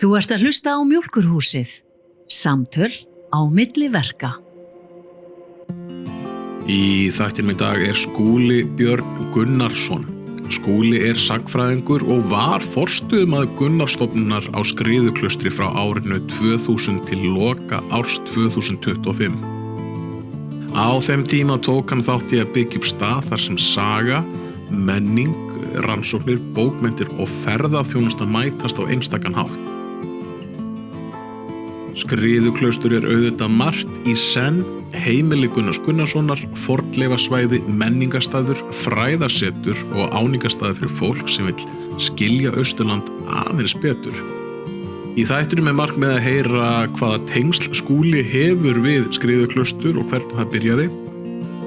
Þú ert að hlusta á Mjólkurhúsið. Samtöl á milli verka. Í þættinum í dag Skúli Björn Gunnarsson. Skúli sagnfræðingur og var forstöðumaður Gunnarsstofnunar á Skriðuklaustri frá árinu 2000 til loka árs 2025. Á þeim tíma tók hann þátt í að byggja upp stað þar sem saga, menning, rannsóknir, bókmenntir og ferðaþjónusta mætast á einstakan hátt. Skriðuklaustur auðvitað margt í senn, heimili Gunnars Gunnarssonar, fornleifasvæði, menningarstaður, fræðasetur og áningarstaður fyrir fólk sem vill skilja Austurland aðeins betur. Í þættinum markmið að heyra hvaða tengsl Skúli hefur við Skriðuklaustur og hvernig það byrjaði,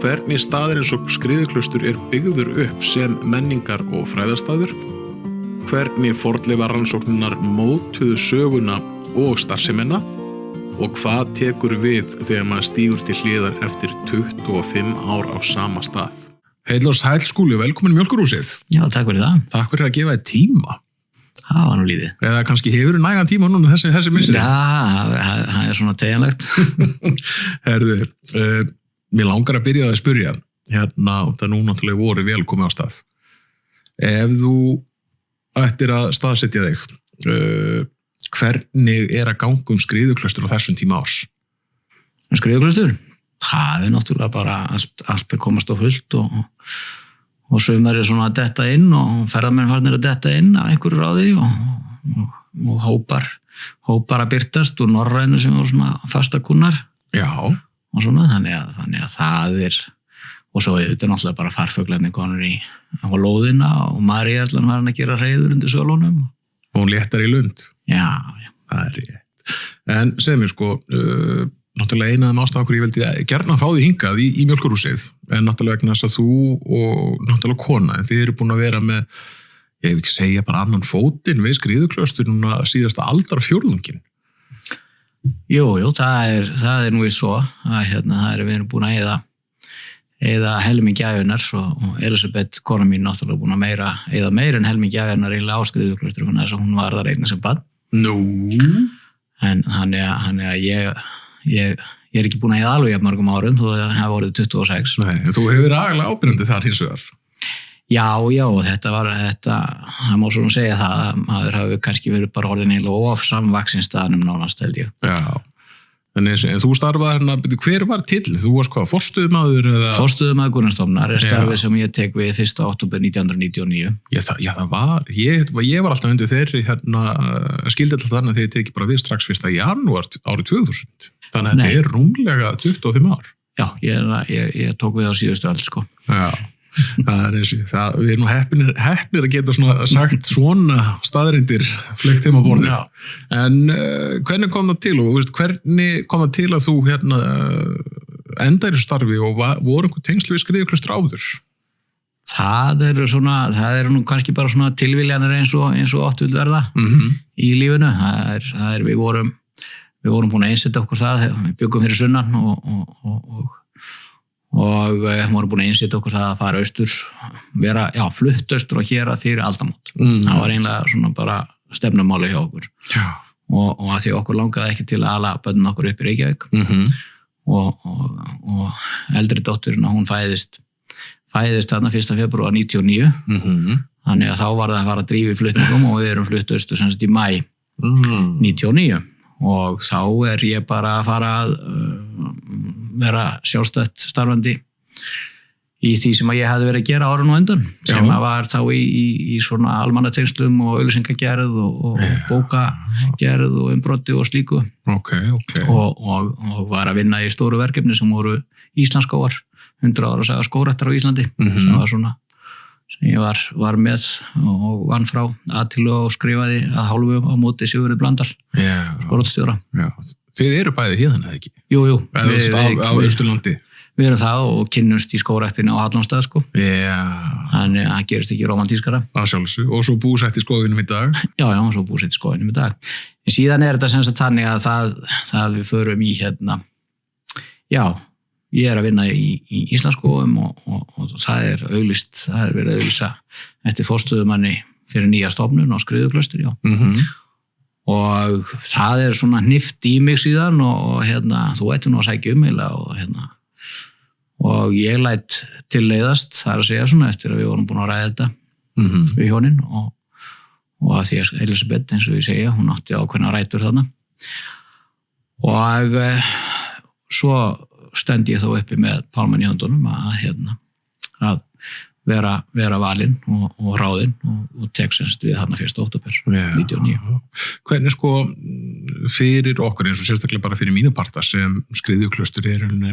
hvernig staður eins og Skriðuklaustur byggður upp sem menningar- og fræðastaður, hvernig fornleifarannsóknirnar mótuðu söguna og starfsemina og hvað tekur við þegar maður stígur til hliðar eftir 25 ár á sama stað. Heil Skúli, velkomin í Mjólkurhúsið. Já, takk fyrir það. Takk fyrir að gefa þér tíma. Það var nú lífið. Eða kannski hefur nægan tíma núna þessi missir. Já, það svona teginlegt. Herðu, mér langar að byrja að spyrja. Það nú náttúrulega voru velkomið á stað. Ef þú ættir að staðsetja þig, hvernig að ganga Skriðuklaustur á þessum tíma árs? Skriðuklaustur? Það náttúrulega bara allt komast á fullt og sumar svona að detta inn og ferðamenn farnir að detta inn af einhverju ráði og hópar að birtast og norrænu sem voru svona fastakunnar. Já. Og svona, þannig að það og svo þetta náttúrulega bara farfuglarnir konur á lóðina og Maríaslan var hann að gera hreiður undir sölunum. Og hún léttar í lund. Já. Það rétt. En segð mér náttúrulega eina af þeim ástæðum hverju ég vildi gjarnan fá því hingað í Mjólkurhúsið, en náttúrulega vegna þess að þú og náttúrulega kona, en þið eru búin að vera með, ég hef ekki segja bara annan fótinn við Skriðuklaustur núna síðasta aldarfjórðunginn. Jú, það nú svo að við erum búin að eyða helmingi gæfunar og Elisabeth, kona mín, náttúrulega búin að eyða meira en helmingi gæfunar á Skriðuklaustri þannig að hún var þar einnig sem barn. Nú? En þannig að ég ekki búin að eyða alveg jafn mörgum árum þó að það hafa vorið 26. Nei, en þú hefur agalega ábyrjandi þar hins vegar. Já, þetta það má svona segja það að maður hafi kannski verið bara orðin eiginlega of samvaxinn staðnum nánast held ég. Já. En þú starfaði hver var titillinn? Þú varst hvað, forstöðumaður? Forstöðumaður Gunnarsstofnunar starfið sem ég tek við 1. október 1999. Já, það var, ég var alltaf undir þeirri skildi alltaf þannig að þið tekið bara við strax 1. janúar árið 2000. Þannig að þetta rúmlega 25 ár. Já, ég tók við á síðustu öld, sko. Já. Við erum heppnir að geta sagt svona staðreyndir fleygt heim á borðið. En hvernig kom það til og hvernig kom það til að þú endar í starfi og voru einhver tengsl við Skriðuklaustur áður? Það eru nú kannski bara svona tilviljanir eins og oft vil verða í lífinu. Við vorum búin að einsetja okkur það, við byggum fyrir sunnan og vorum búin að einsetja okkur það að fara austur, flutt austur og hér að fyrir aldamót. Það var einlega svona bara stefnumáli hjá okkur. Og að því okkur langaði ekki til að ala börnin okkur upp í Reykjavík. Og eldri dótturinn, hún fæðist þarna 1. febrúar 1999. Þannig að þá var það að fara að drífa í flutningum og við erum flutt austur sem sagt í maí 1999. Og þá ég bara að fara að vera sjálfstætt starfandi í því sem ég hefði verið að gera árun og undan sem var þá í svona almannatengslum og auglýsingagerð og bókagerð og umbroti og slíku. Okay. Og var að vinna í stóru verkefni sem voru Íslandsskógar, 100 ára saga skógræktar á Íslandi sem var svona sem ég var með og vann frá til og skrifaði að hálfu á móti Sigurður Blöndal, skógræktarstjóra. Þið eru bæði hérna, eða ekki? Jú. Á Austurlandi? Við erum það og kynnumst í skógræktinni á Hallonstað, sko. Þannig að það gerist ekki romantískara. Að sjálfsög. Og svo búsett í skóginum í dag? Já, og svo búsett í skóginum í dag. En síðan þetta sem sagt þannig að það við förum í ég að vinna í Íslandsskógum og það auglýst, það verið að auglýsa eftir forstöðumanni fyrir nýja stofnun á Skriðuklaustri, og það svona hnift í mig síðan og þú ættir nú að sækja eiginlega og ég læt til leiðast þar að segja svona eftir að við vorum búin að ræða þetta við hjónin og að því að Elisabeth, eins og ég segja, hún átti ákveðna rætur þarna og svo stend ég þá uppi með pálmann í höndunum að vera valinn og ráðinn og tek semst við þarna 1. október 1999. Hvernig fyrir okkur eins og sérstaklega bara fyrir mínu parta sem Skriðjuklaustur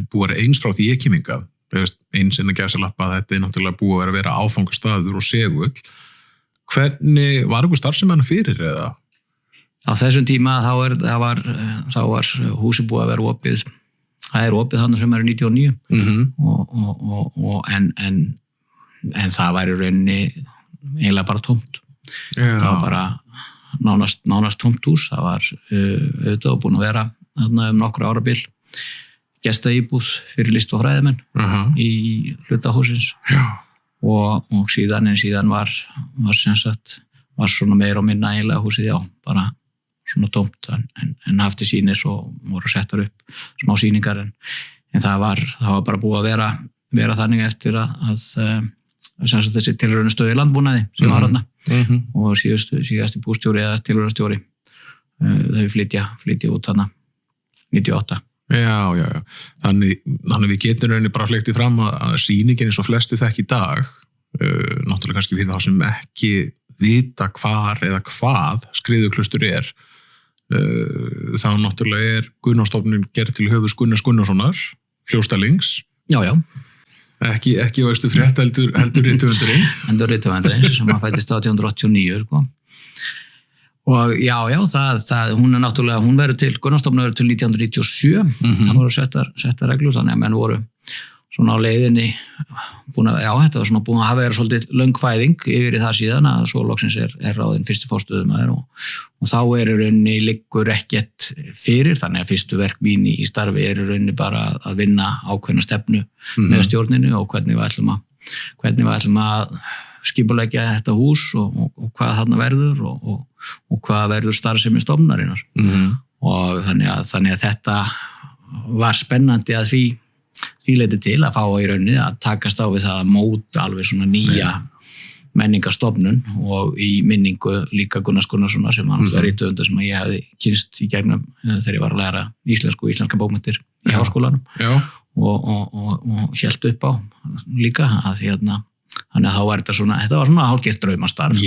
búið að eins frá því ég kem hingað, eins innan gæsalappa að þetta náttúrulega búið að vera áfangastaður og segull. Hvernig var einhver starfsemi fyrir eða? Á þessum tíma þá var húsið búið að vera opið. Það opið þannig sem 99 en það var í rauninni eiginlega bara tómt. Það var bara nánast tómt hús. Það var auðvitað búin að vera þarna nokkur árabil gestaíbúð fyrir list- og fræðimenn í hlutahúsins og síðan var sem sagt var svona meira og minna eiginlega húsið bara svona tómt en hafti sýnis og voru settar upp smá sýningar en það var bara búið að vera þannig eftir að sem sagt þessi tilraunastöð í landbúnaði sem var þarna og síðasti bústjóri eða tilraunastjóri þau flytja út þarna 98. Já. Þannig við getum rauninni bara fleiktið fram að sýningin eins og flesti þekki í dag, náttúrulega kannski fyrir þá sem ekki vita hvar eða hvað Skriðjuklaustur þá náttúrulega Gunnarstofnun gerð til höfuðs Gunnars Gunnarssonar, hljóðstælings. Já. Ekki á Austurfrétt heldur rithöfundurinn. Heldur rithöfundurinn sem að fættist 1889, Og já, hún náttúrulega, hún verður til, Gunnarstofnun verður til 1997, það voru settar reglur, þannig að menn voru svona á leiðinni þetta var svona búin að hafa verið svolítið löng fæðing yfir í það síðan að svo loksins ráðinn fyrsti forstöðumaður og þá í rauninni liggur ekkert fyrir, þannig að fyrstu verk mín í starfi í rauninni bara að vinna ákveðna stefnu með stjórninu og hvernig við ætlum að skipuleggja þetta hús og hvað þarna verður og hvað verður starfsemi stofnunarinnar og þannig að þetta var spennandi að því leiti til að fá í rauninni að takast á við það að móta alveg svona nýja menningarstofnun og í minningu líka Gunnars Gunnarssonar sem var náttúrulega rithöfundar sem ég hefði kynst í gegnum þegar ég var að læra íslenska bókmenntir í háskólanum og hélt upp á líka að þannig að þá var þetta var svona hálfgert draumastarf.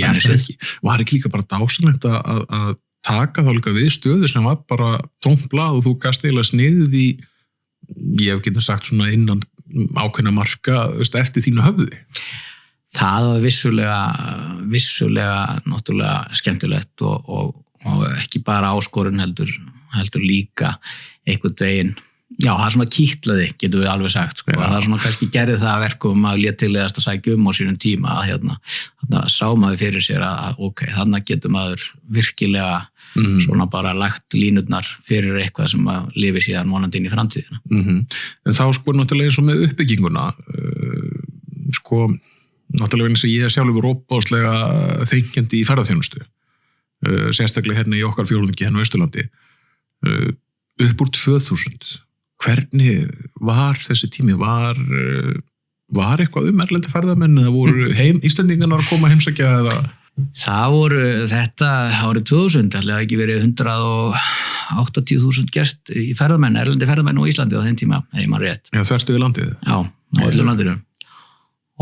Var ekki líka bara dásanlegt að taka þá líka við stöðu sem var bara tómt blað og þú gast eiginlega sniðið í, ég hef getið sagt svona innan ákveðna marka eftir þínu höfði? Það var vissulega náttúrulega skemmtilegt og ekki bara áskorun heldur líka einhvern veginn. Já, það svona kýtlaði, getum við alveg sagt, það svona kannski gerði það að verkum að lét til að sækja á sínum tíma að þarna sá maður fyrir sér að þarna getur maður virkilega svona bara lagt línurnar fyrir eitthvað sem að lifi síðan vonandi inn í framtíðina. En þá náttúrulega eins og með uppbygginguna náttúrulega eins og ég sjálfur óbáslega þenkjandi í ferðaþjónustu sérstaklega hérna í okkar fjórðungi hérna á Austurlandi upp úr 2000. Hvernig var þessi tími? Var eitthvað erlenda ferðamenn eða voru Íslendingarnar að koma að heimsækja eða? Það voru þetta árið 2000, ætlaði ekki verið 180.000 gerst í erlendi ferðamenn á Íslandi á þeim tíma, ef maður rétt. Já, þvert yfir landið? Já, á öllu landinu.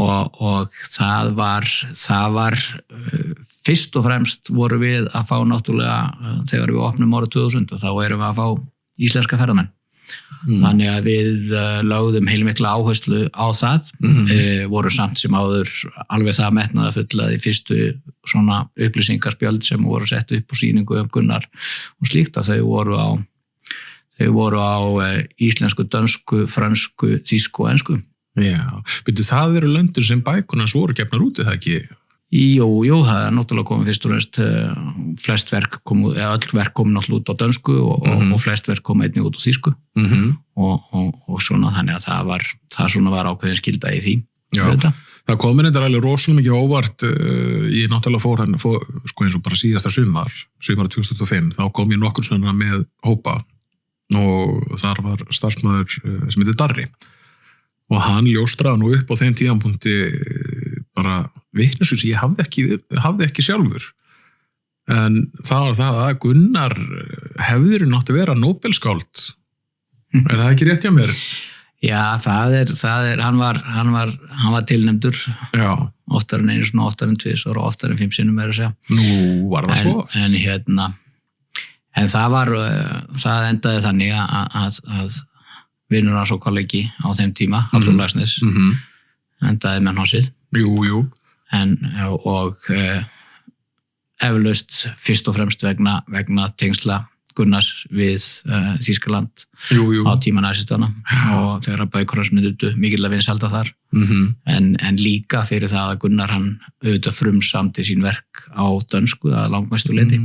Og það var fyrst og fremst voru við að fá náttúrulega þegar við opnum árið 2000 og þá erum við að fá íslenska ferðamenn. Þannig að við lögðum heilmikla áherslu á það, voru samt sem áður alveg það metnaða fullaði fyrstu svona upplýsingarspjöld sem voru sett upp á sýningu Gunnar og slíkt að þau voru á íslensku, dönsku, fransku, þýsku og ensku. Já, byrju það eru löndur sem bækurnas voru gefnar út eða ekki? Jú, það náttúrulega komið fyrst og næst flest verk öll verk komið náttúrulega út á dönsku og flest verk komið einnig út á þýsku og svona þannig að það svona var ákveðin skylda í því. Já, Það kom mér alveg rosalega mikið óvart, ég náttúrulega fór sko eins og bara síðasta sumar 2025, þá kom ég nokkur svona með hópa og þar var starfsmaður sem heitir Darri og hann ljóstraði nú upp á þeim tíðanpunkti bara vitnisins ég hafði ekki sjálfur. En það var það að Gunnar hefðirinn átti að vera Nóbelskáld. Er það ekki rétt hjá mér? Já, það er hann var tilnefndur. Já. Oftar en einu svona, oftar en tvisvar og oftar en 5 sinnum að segja. Nú var það svo. En það endaði þannig að vinur hans og kollegi á þeim tíma, Halldór Laxness, endaði með hnossið. Jú. Og eflaust fyrst og fremst vegna tengsla Gunnars við Þýskaland á tíma nasistana og þegar að bækurans myndu mikilvæg vinsælda þar en líka fyrir það að Gunnar hann auðvitað frumsamdi sín verk á dönsku að langmestu leyti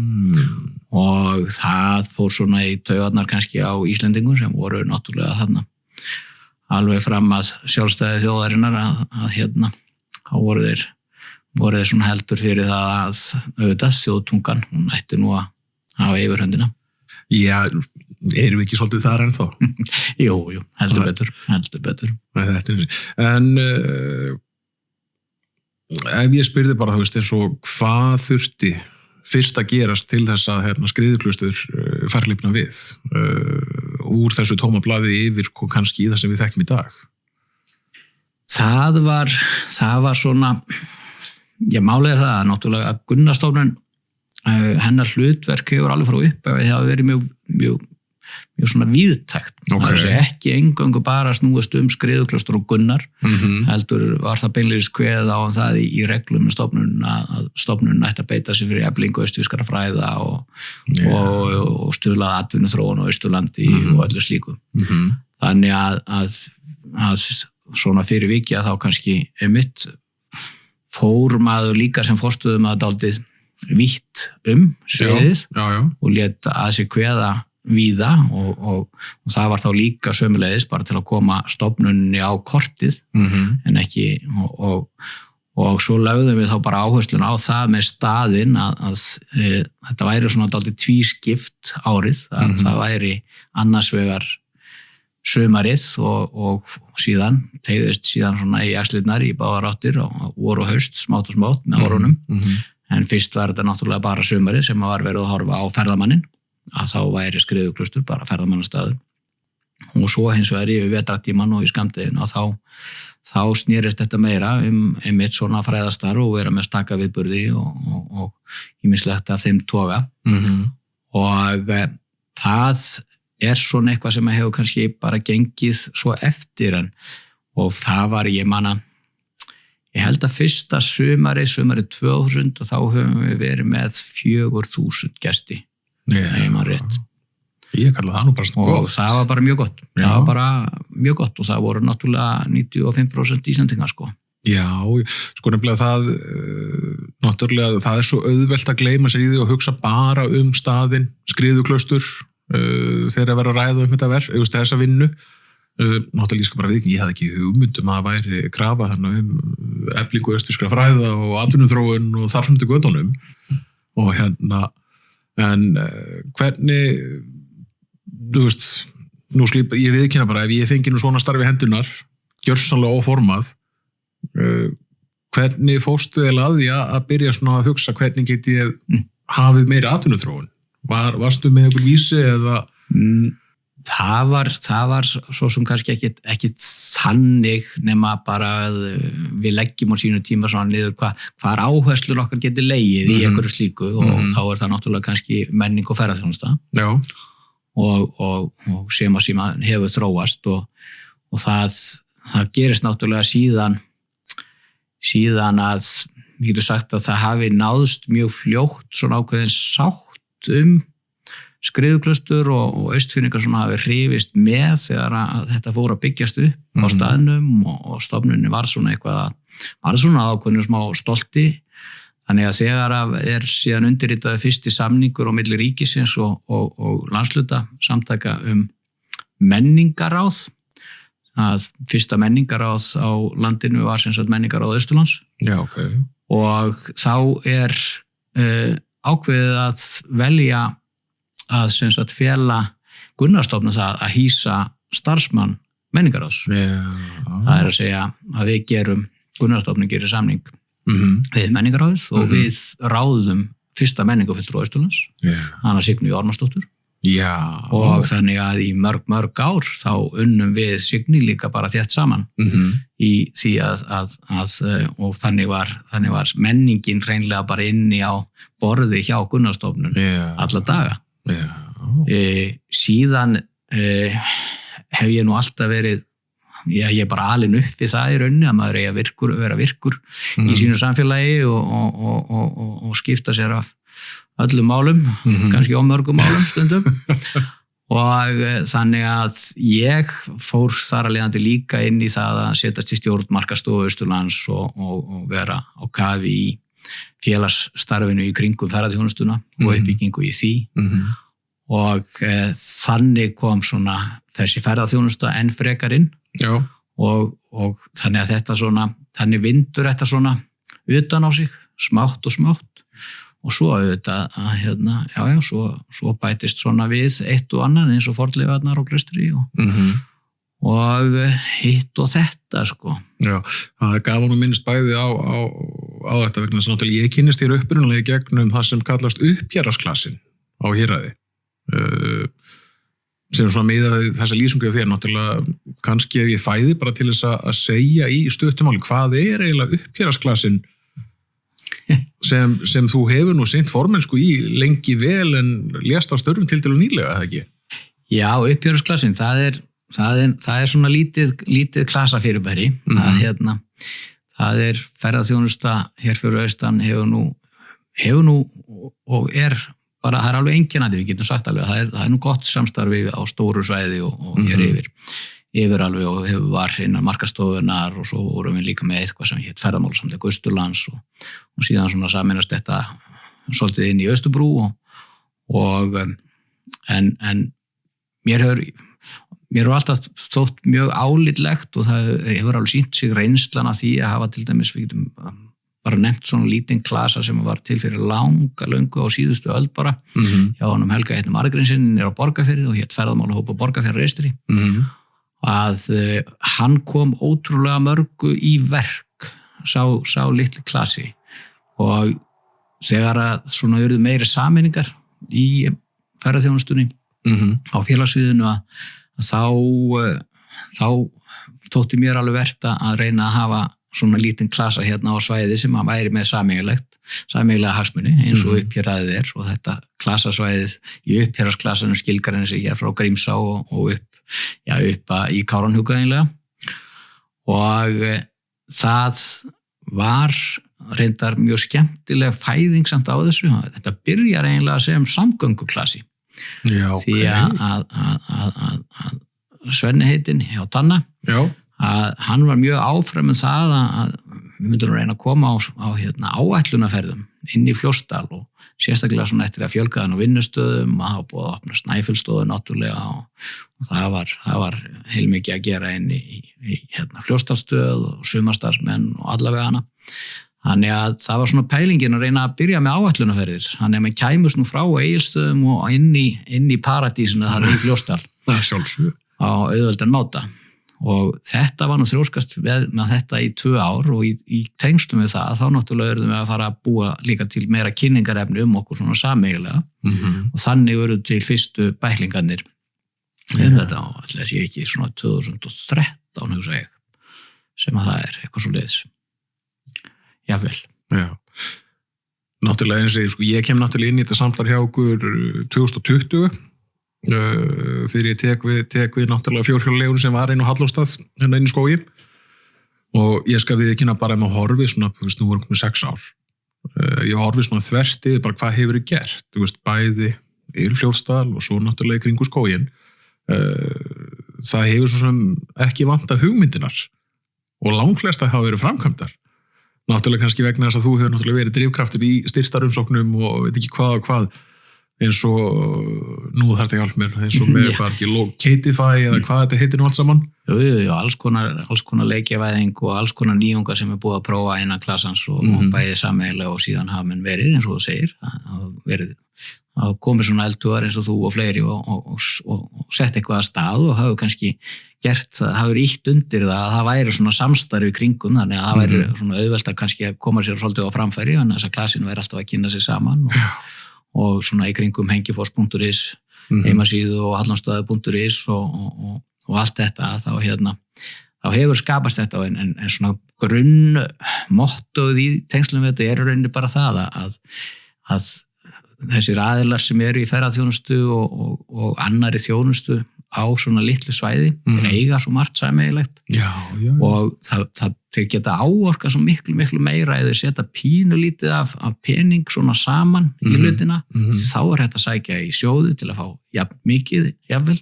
og það fór svona í taugarnar kannski á Íslendingum sem voru náttúrulega þarna alveg fram að sjálfstæði þjóðarinnar að þá voru þeir svona heldur fyrir það að auðvitað þjóðtungan, hún ætti nú að hafa yfirhöndina. Já, erum við ekki svolítið þar ennþá? Jú, heldur betur. En ef ég spyrði bara, þú veist, eins og hvað þurfti fyrst að gerast til þess að skriðuklustur farlipna við úr þessu tóma blaði yfir kannski í það sem við þekkjum í dag? Það var svona, málið það að náttúrulega að Gunnarstofnun hennar hlutverk hefur alveg frá upp það hafi verið mjög svona víðtækt. Það er ekki eingöngu bara snúist skriðuklaustur og Gunnar heldur var það beinleiðis kveðið á það í reglum með stofnun að stofnun ætti að beita sig fyrir eflingu austfirskara fræða og stuðlaði atvinnuþróun á Austurlandi og öllu slíku. Þannig að svona fyrir viki að þá kannski einmitt fór maður líka sem forstöðumaður dálítið vítt sviðið og lét að sig kveða víða og það var þá líka sömuleiðis bara til að koma stofnunni á kortið en ekki og svo lögðum við þá bara áhersluna á það með staðinn að þetta væri svona dálítið tvískipt árið að það væri annars vegar sumarið og síðan teygðist síðan svona í axlirnar í báðar áttir og vor og haust smátt og smátt með árunum en fyrst var þetta náttúrulega bara sumarið sem var verið að horfa á ferðamannin að þá væri skriðuklustur bara ferðamannastaður og svo hins vegar yfir vetrartíman og í skammdeginu og þá snerist þetta meira einmitt svona fræðastarf og vera með staka viðburði og ýmislegt af þeim toga og það er svona eitthvað sem hefur kannski bara gengið svo eftir og það var ég held að fyrsta sumarið 2000 og þá höfum við verið með 4000 gesti. Ég man rétt. Ég kalla það nú bara svona gott. Og það var bara mjög gott. Það var bara mjög gott og það voru náttúrulega 95% Íslendingar sko. Já, sko nefnilega það náttúrulega það er svo auðvelt að gleyma sér í því og hugsa bara staðinn, skriðuklaustur þegar að vera að ræða þetta þessa vinnu. Náttúrulega ég skal bara við ég hafði ekki hugmyndum að það væri krafa þannig eflingu austfirskra fræða og atvinnuþróun og þar fram til götunum og en hvernig þú veist nú slípa, ég viðkynna bara ef ég fengi nú svona starfi hendunar gjörsamlega óformað hvernig fórstu eða að því að byrja svona að hugsa hvernig get ég hafið meiri atvinnuþróun varstu með einhver vísi eða Það var svo sem kannski ekki þannig nema bara að við leggjum á sínu tíma svona niður hvar áherslur okkar getur legið í einhverju slíku og þá er það náttúrulega kannski menning og ferðarþjónusta og sem hefur þróast og það gerist náttúrulega síðan að við getum sagt að það hafi náðst mjög fljótt svona ákveðin sátt skriðuklustur og austfirningar svona hafi hrifist með þegar að þetta fór að byggjast upp á staðnum og stofnunni var svona ákveðinu smá stolti þannig að þegar er síðan undirritaði fyrsti samningur á milli ríkisins og landsluta samtaka menningaráð að fyrsta menningaráð á landinu var sem sagt menningaráð Austurlands. Já, ok. Og þá ákveðið að velja að sem sagt fela Gunnarsstofnun það að hýsa starfsmann menningaráðs. Það að segja að við Gunnarsstofnun gerir samning við menningaráðið og við ráðum fyrsta menningarfulltrúa Austurlands, hana Signýju Ármannsdóttur. Já. Og þannig að í mörg ár þá unnum við Signý líka bara þétt saman í því og þannig var menningin hreinlega bara inni á borði hjá Gunnarsstofnun alla daga. Síðan hef ég nú alltaf verið, ég er bara alinn upp við það í rauninni að maður eigi að vera virkur í sínu samfélagi og skipta sér af öllum málum, kannski mörgum málum stundum og þannig að ég fór þar að leiðandi líka inn í það að setjast í stjórn Markaðsstofu Austurlands og vera á kafi í félagsstarfinu í kringum ferðaþjónustuna og uppbyggingu í því og þannig kom svona þessi ferðaþjónusta enn frekar inn og þannig að þetta svona, þannig vindur þetta svona utan á sig, smátt og svo auðvitað að svo bætist svona við eitt og annað eins og fornleifarnar og klaustri og hitt og þetta sko. Já, það gaf honum minnst bæði á þetta vegna þess að náttúrulega ég kynnist þér upprunalega gegnum það sem kallast uppgerðarsklasin á Héraði sem svona miðað þessa lýsingu af þér náttúrulega kannski ef ég fæði bara til þess að segja í stuttumáli hvað eiginlega uppgerðarsklasin sem þú hefur nú sinnt formennsku í lengi vel en lést á störfum til nýlega, eða ekki? Já, uppgjörðsklasin, það er svona lítið klasafyrirbæri. Það er ferðaþjónusta hér fyrir austan hefur nú og bara, það er alveg einkennandi, við getum sagt alveg, það er nú gott samstarfi á stóru svæði og hér yfir alveg og hefur var innan Markaðsstofunnar og svo vorum við líka með eitthvað sem hét ferðamálasamtök Austurlands og síðan svona saminast þetta svolítið inn í Austurbrú en mér hefur alltaf þótt mjög álitlegt og það hefur alveg sýnt sig reynslan af því að hafa til dæmis, við getum bara nefnt svona lítinn klasa sem var til fyrir löngu á síðustu öld bara hjá honum Helga heitnum Argrínsson á Borgarfirði og hét ferðamálahóp á Borgarfjarðareystri að hann kom ótrúlega mörgu í verk sá litli klasi og þegar að svona urðu meiri sameiningar í ferðaþjónustunni á félagssviðinu að þá þótti mér alveg vert að reyna að hafa svona lítinn klasa hérna á svæði sem að væri með sameiginlega hagsmuni eins og upphéraðið og þetta klasasvæðið í upphéraðsklasanum skilgreina sig hér frá Grímsá og upp í Kárahnjúka eiginlega og það var reyndar mjög skemmtileg fæðing samt á þessu, þetta byrjar eiginlega sem samgönguklasi því að Svenni heitinn hjá Tanna að hann var mjög áfram það að við myndum reyna að koma á áætlunarferðum inn í Fljótsdal og sérstaklega svona eftir að fjölga hann á vinnustöðum og hafa búið að opna Snæfellsstofu náttúrulega og það var heilmikið að gera inn í Fljótsdalsstöð og sumarstarfsmenn og allavega hana. Þannig að það var svona pælingin að reyna að byrja með áætlunarferðir. Þannig að maður kæmust nú frá Egilsstöðum og inn í paradísinu þar í Fljótsdal á auðveldan máta. Og þetta var nú þrjóskast með þetta í 2 ár og í tengslum við það þá náttúrulega erum við að fara að búa líka til meira kynningarefni okkur svona sameiginlega og þannig eru til fyrstu bæklingarnir þetta á allir sé ekki svona 2013 hugsa ég sem að það eitthvað svo leiðis. Jafnvel. Já. Náttúrulega eins og ég kem náttúrulega inn í þetta samtal hjá okkur 2020 þegar ég tek við náttúrulega fjórhjólulegun sem var inn á Hallóstað hérna inn í skógi og ég skal viðurkenna bara með horfi svona, nú vorum við 6 ár ég horfi svona þvertið bara hvað hefur þið gert, bæði yfir Fljótsdal og svo náttúrulega í kringu skógin það hefur svo sem ekki vantað hugmyndinar og langflesta hafa verið framkvæmdar náttúrulega kannski vegna þess að þú hefur náttúrulega verið drifkraftur í styrktarumsóknum og veit ekki hvað eins og nú þarf þetta hjálp mér, eins og með bara ekki Locatify eða hvað þetta heitir nú allt saman? Jú, alls konar leikjavæðing og alls konar nýjungar sem búið að prófa innan klassans og bæði sameiginlega og síðan hafa menn verið, eins og þú segir, að komið svona eldhugar eins og þú og fleiri og sett eitthvað að stað og hafa kannski hafa ítt undir það að það væri svona samstarfi kringum, þannig að það væri svona auðvelt að kannski að koma sér svolítið á framfæri, þannig að þess að klassinu væri alltaf að kynna sig saman og svona í kringum hengifoss.is, heimasíðu og hallanstaði.is og allt þetta, þá hefur skapast þetta en svona grunnmottóð í tengslum við þetta rauninni bara það að þessir aðilar sem eru í ferðaþjónustu og annarri þjónustu á svona litlu svæði eiga svo margt sameiginlegt og þeir geta áorka svo miklu meira eða setja pínulítið af pening svona saman í hlutina, þá hægt að sækja í sjóði til að fá jafn mikið jafnvel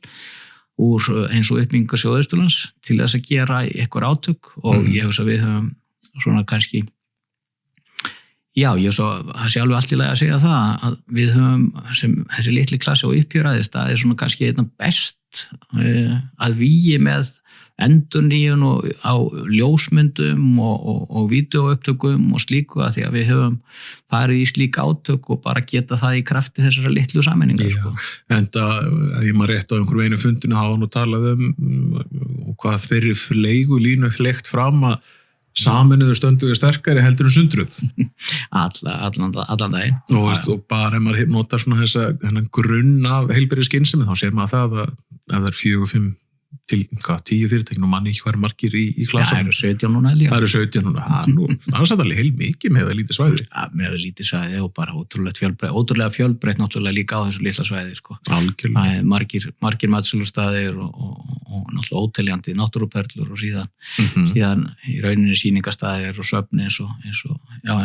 úr eins og uppbyggingu Sjóðausturlands til þess að gera eitthvað átök og ég hugsa við höfum svona kannski ég svo það sé alveg allt í lagi að segja það að við höfum þessi litli klassi og uppjöraðist, það svona kannski einna best að vígi með endurnýjun á ljósmyndum og vídeóupptökum og slíku að því að við höfum farið í slík átök og bara geta það í krafti þessara litlu sameiningar. Sko. Enda, ég maður rétt á einhverjum einu fundinu hafa nú talað hvað þeirri fleygu línu fleygt fram að saminuðu stönduðu sterkari heldur sundruð. Allan daginn. Og bara ef maður notar svona þennan grunn af heilbrigði skynsemi þá sér maður það að ef það 4-5 til 10 fyrirtækin og manni ekki hvað margir í klasan. Það 17 núna líka. Það 17 núna. Það satt alveg heil mikið með lítið svæði. Með lítið svæði og bara ótrúlega fjölbreytt náttúrulega líka á þessu litla svæði. Sko. Algjörlega. Margir matsölustaðir og náttúrulega óteljandi náttúruperlur og síðan í rauninni sýningastaðir og söfni eins og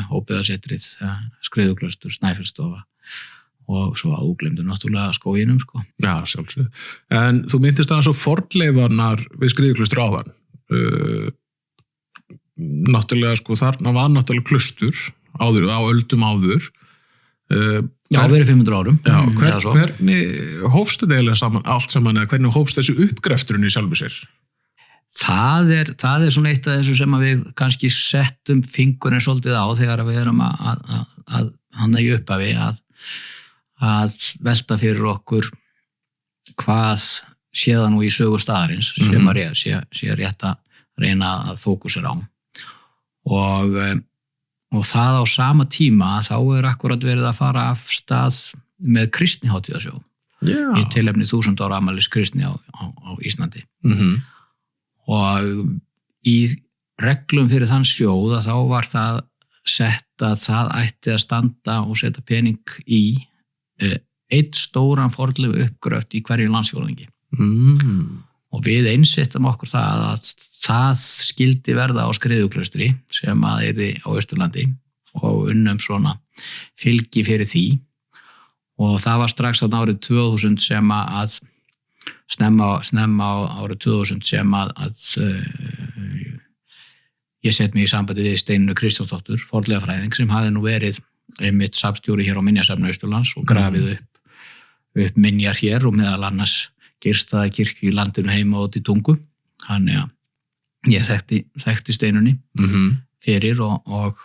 óbyggðasetrið, Skriðuklaustur, Snæfellsstofa og svo áglemdu náttúrulega skóginum sko. Já, sjálfsög. En þú myndist aðeins á fornleifarnar við Skriðuklaustur áðan. Náttúrulega sko, þarna var náttúrulega klaustur áður, á öldum áður. Verið 500 árum. Já, hvernig hófst þetta eiginlega allt saman eða hvernig hófst þessi uppgrefturinn í sjálfu sér? Það er svona eitt af þessu sem við kannski settum fingurinn svolítið á þegar við erum að hann í upphafi að velta fyrir okkur hvað séða nú í sögu staðarins sem að sé rétt að reyna að fókusera á og það á sama tíma þá akkurat verið að fara af stað með kristnihátíðasjó í tilefni 1000 ára afmælis kristni á Íslandi og í reglum fyrir þann sjóð þá var það sett að það ætti að standa og setja pening í eitt stóran fornleifa uppgröft í hverju landsfjórðungi og við einsettum okkur það að það skildi verða á Skriðuklaustri sem að yrði á Austurlandi og unnum svona fylgi fyrir því og það var strax á árið 2000 sem að snemma á árið 2000 sem að ég sett mig í sambandi við Steinunni Kristjánsdóttur, fornleifafræðing sem hafði nú verið einmitt safnstjóri hér á Minjasafni Austurlands og grafið upp minjar hér og meðal annars Geirsstaðakirkju í landinu heima og út í Tungu. Þannig að ég þekkti Steinunni fyrir og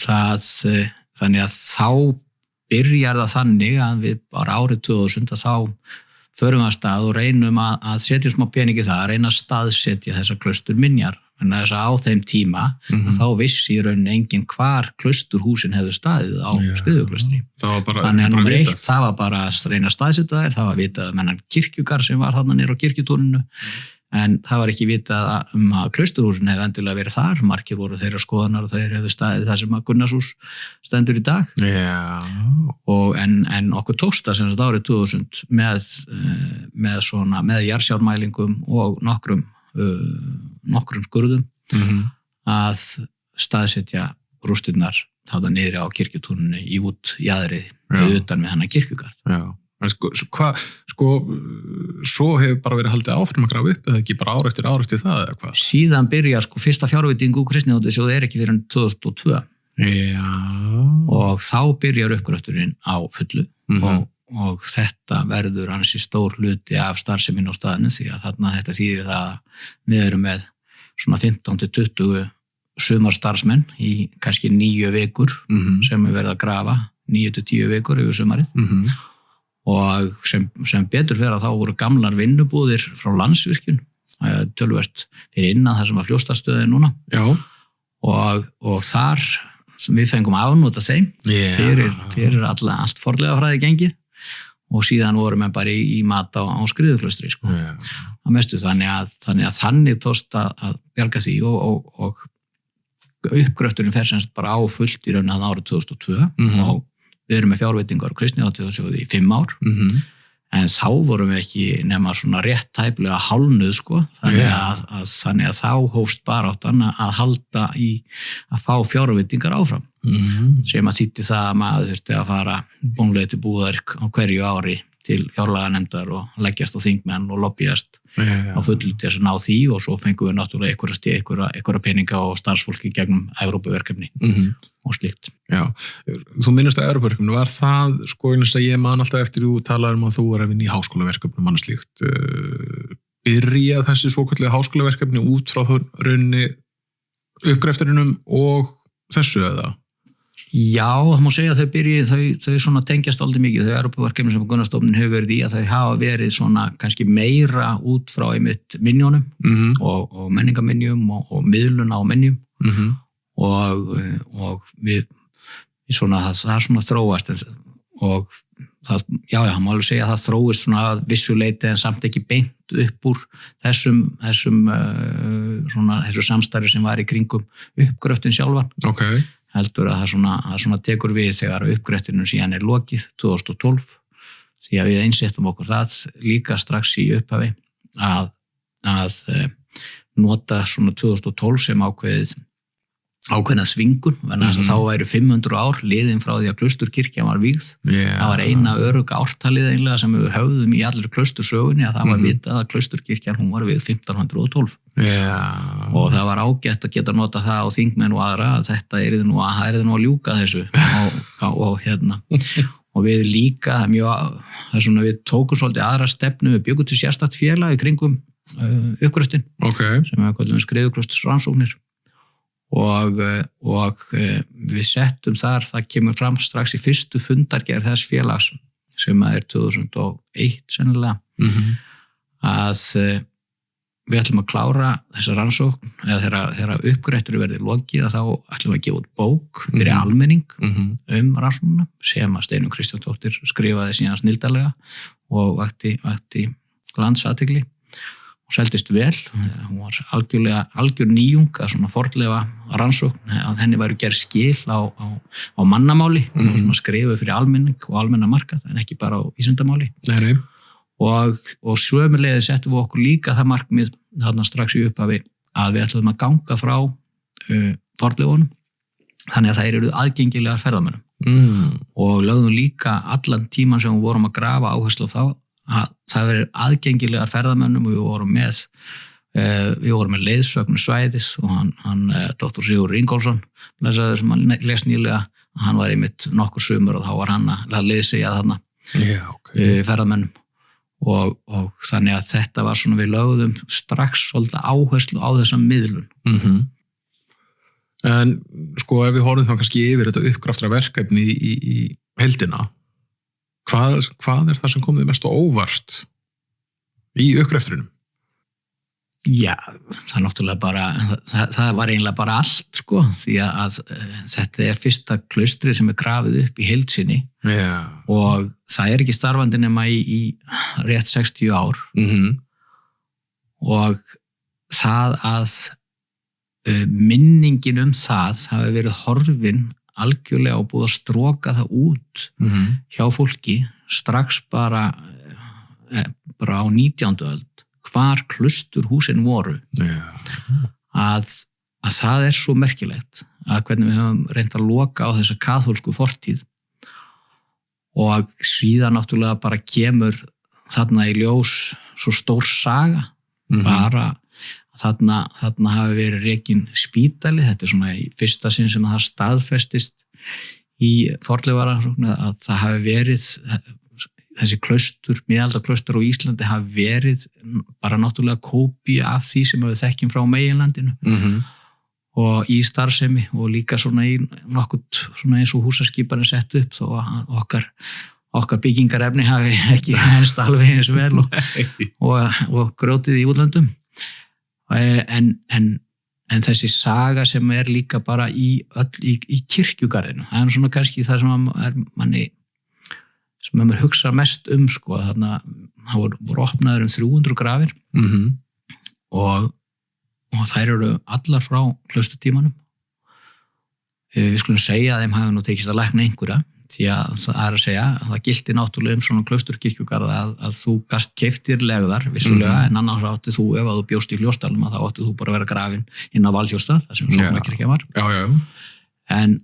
þannig að þá byrjar það þannig að við bara árið 2000 að þá förum við að stað og reynum að setja smá peningi það, að reyna að staðsetja þessar klausturminjar. En þess að á þeim tíma þá vissi í rauninni enginn hvar klausturhúsin hefðu staðið á Skriðuklaustri. Þannig að númer 1, það var bara að reyna að staðsetja þær, það var vitað mennan kirkjugar sem var þarna niður á kirkjutúrinu, en það var ekki vitað að klausturhúsin hefði endilega verið þar, margir voru þeirra skoðanar og þeir hefðu staðið þar sem að Gunnarshús stendur í dag. En okkur tókst það sem sagt árið 2000 með jarðsjármælingum og nokkrum skurðum að staðsetja rústirnar þarna niðri á kirkjutúrinu í út jaðrið utan við hennar kirkjugarð. Já. En svo hefur bara verið haldið áfram að grafa upp eða ekki bara ár eftir það eða hvað? Síðan byrjar fyrsta fjárveiting úr kristnihátíðasjóði ekki fyrir 2002. Já. Og þá byrjar uppgröfturinn á fullu og þetta verður ansi stór hluti af starfsemin á staðinu því að þarna þetta þýðir það að við erum með svona 15-20 sumarstarfsmenn í kannski 9 vikur sem er verið að grafa 9-10 vikur yfir sumarið og sem betur fyrir að þá voru gamlar vinnubúðir frá Landsvirkjun töluvert fyrir innan það sem að fljóstastöðin núna og þar við fengum afnóta þeim fyrir allt fornleifafræði gengið og síðan vorum við bara í mat á Skriðuklaustri sko. Að mestu þannig tókst að bjarga því og uppgröfturinn fer semst bara á fullt í raun að árið 2002 og við erum með fjárveitingar og kristnihátíðarsjóði í 5 ár en þá vorum við ekki nema svona rétt tæplega hálfnuð sko þannig að þá hófst baráttan að halda í að fá fjárveitingar áfram sem að þýddi það að maður þurfti að fara bónlega til búðar á hverju ári til fjárlaganefndar og leggjast á þingmenn og lobbyast á fullu til þess að ná því og svo fengum við náttúrulega einhverja peninga og starfsfólki gegnum Evrópuverkefni og slíkt. Já, þú minnist á Evrópuverkefni, var það sko einhvers að ég man alltaf eftir þú talaður að þú var að vinna í háskólaverkefnum annars slíkt. Byrjað þessi svokölluðu háskólaverkefni út frá rauninni uppgrefturinnum og þessu eða? Já, það má segja að þau svona tengjast aldrei mikið, þau Evrópuverkefni sem Gunnarstofnun hefur verið í að þau hafa verið svona kannski meira út frá einmitt minjónum og menningarminjum og miðluna á minjum og við svona, það svona þróast og það, já, má alveg segja að það þróist svona að vissu leyti en samt ekki beint upp úr þessum samstarfi sem var í kringum uppgröftin sjálfan. Heldur að það svona tekur við þegar uppgreftinu síðan lokið 2012 því að við einsettum okkur það líka strax í upphafi að nota svona 2012 sem ákveðna svingun þannig að þá væru 500 ár liðin frá því að Klausturkirkjan var vígð það var eina örugga ártalið einlega sem við höfðum í allir klaustursögunni að það var vitað að Klausturkirkjan hún var vígð 1512 og það var ágætt að geta nota það á þingmenn og aðra að þetta er nú að ljúka þessu og við líka við tókum svolítið aðra stefnu við byggum til sérstakt félag í kringum uppgröftin sem við kallum Skriðuklausturs og við settum það kemur fram strax í fyrstu fundargerð þess félags sem er 2001 sennilega að við ætlum að klára þessa rannsókn eða þegar uppgrættur verði lokið þá ætlum við að gefa út bók fyrir almenning rannsóknuna sem að Steinunn Kristjánsdóttir skrifaði síðan snilldarlega og vakti landsathygli og seldist vel, hún var algjör nýjung að svona fornleifa rannsókn, að henni væru gerð skil á mannamáli og svona skrifuð fyrir almenning og almenna markað en ekki bara á vísindamáli og sömuleiðis settum við okkur líka það markmið þarna strax í upphafi að við ætlum að ganga frá fornleifunum þannig að þær eru aðgengilegar ferðamönnum og lögðum líka allan tíman sem við vorum að grafa áherslu á þá að það verið aðgengilegar ferðamönnum og við vorum með leiðsögn svæðis og hann Dr. Sigurður Ingólfsson lesaður sem hann les nýlega hann var einmitt nokkur sumur og þá var hann að leiðsegja þarna ferðamönnum og þannig að þetta var svona við lögðum strax svolítið áherslu á þessa miðlun En sko ef við horfum þá kannski yfir þetta uppgraftra verkefni í heildina Hvað er það sem kom þið mest á óvart í uppgreftrinum? Já, það náttúrulega bara, það var eiginlega bara allt sko, því að þetta er fyrsta klaustri sem er grafið upp í heild sinni og það er ekki starfandi nema í rétt 60 ár og það að minningin það hafi verið horfin algjörlega og búið að stroka það út hjá fólki strax bara á 19. öld hvar klausturhúsin voru að það er svo merkilegt að hvernig við höfum reynt að loka á þessa kaþólsku fortíð og síðan náttúrulega bara kemur þarna í ljós svo stór saga bara þarna hafi verið rekin spítali, þetta er svona í fyrsta sinn sem það staðfestist í fornleifarannsókn að það hafi verið þessi klaustur, miðaldaklaustur á Íslandi hafi verið bara náttúrulega kópí af því sem við þekkjum frá meginlandinu og í starfsemi og líka svona í nokkurt svona eins og húsaskiparinn sett upp þó að okkar byggingarefni hafi ekki henst alveg eins vel og grjótið í útlöndum en þessi saga sem líka bara í kirkjugarðinu, það svona kannski það sem maður hugsa mest sko, þarna það voru opnaður 300 grafir og þær eru allar frá klausturtímanum. Við skulum segja að þeim hafi nú tekist að lækna einhverja því að það að segja að það gilti náttúrulega svona klausturkirkjugarða að þú gast keyptir legðar vissulega en annars átti þú ef að þú bjóst í Hljósdalum að þá átti þú bara að vera grafin inn á Valþjófsstað þar sem Sóknarkirkja var en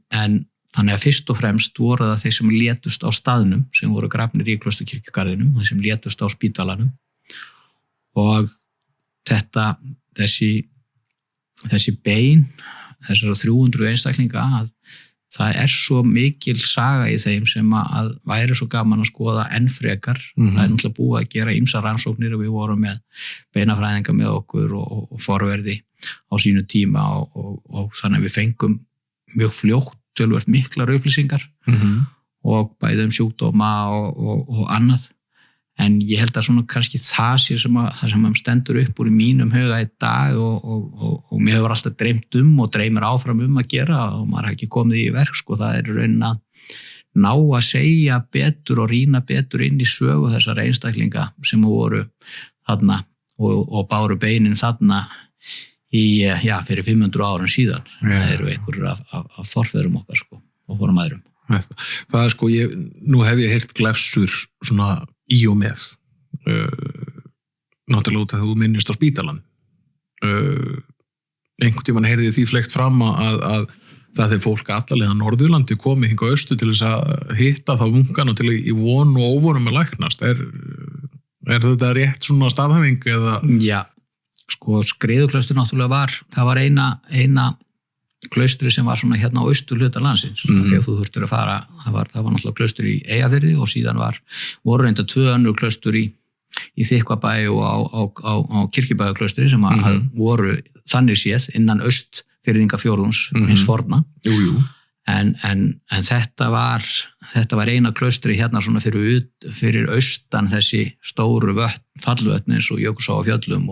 þannig að fyrst og fremst voru það þeir sem létust á staðnum sem voru grafnir í klausturkirkjugarðinum þeir sem létust á spítalanum og þessi bein þessara 300 einstaklinga að það svo mikil saga í þeim sem að væri svo gaman að skoða enn frekar. Það náttúrulega búið að gera ýmsar rannsóknir og við vorum með beinafræðinga með okkur og forverði á sínu tíma og þannig að við fengum mjög fljótt töluvert miklar upplýsingar og bæði sjúkdóma og annað. En ég held að svona kannski það sé sem að stendur upp úr í mínum huga í dag og mér hefur alltaf dreymt og dreymir áfram að gera og maður har ekki komið í verk sko, það raunin að ná að segja betur og rýna betur inn í sögu þessar einstaklinga sem voru þarna og báru beinin þarna fyrir 500 árum síðan. Það eru einhverjur af forfeðrum okkar sko, og fórum aðrum. Það sko, nú hef ég heyrt glefsur svona í og með náttúrulega út að þú minnist á spítalan einhvern tímann heyrði því fleygt fram að það þegar fólk allalega Norðurlandi komið hingað austur til þess að hitta þá munkan og til í von og óvonum að læknast er þetta rétt svona staðhæfing eða? Já, sko Skriðuklaustur náttúrulega það var eina klaustri sem var svona hérna á austur hluta landsins þegar þú þurftir að fara, það var náttúrulega klaustur í Eyjafirði og síðan voru reynda 2 önnur klaustur í Þykkvabæ og á Kirkjubæjarklaustri sem voru þannig séð innan Austfirðingafjórðungs hins forna en þetta var eina klaustri hérna svona fyrir austan þessi stóru fallvötn eins og Jökulsá á Fjöllum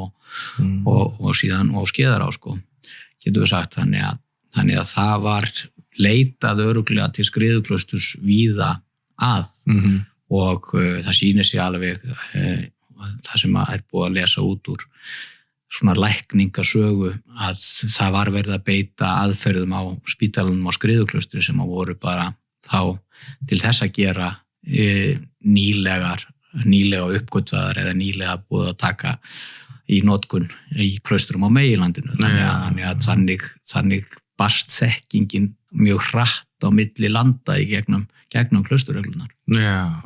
og síðan á Skeiðará sko, getum við sagt þannig að það var leitað örugglega til Skriðuklausturs víða að og það sýnir sig alveg það sem búið að lesa út úr svona lækningasögu að það var verið að beita aðferðum á spítalanum á Skriðuklaustri sem voru bara þá til þess að gera nýlega uppgötvaðar eða nýlega búið að taka í notkun í klausturum á meginlandinu þannig að barst þekkingin mjög hratt á milli landa í gegnum klausturreglunar. Já.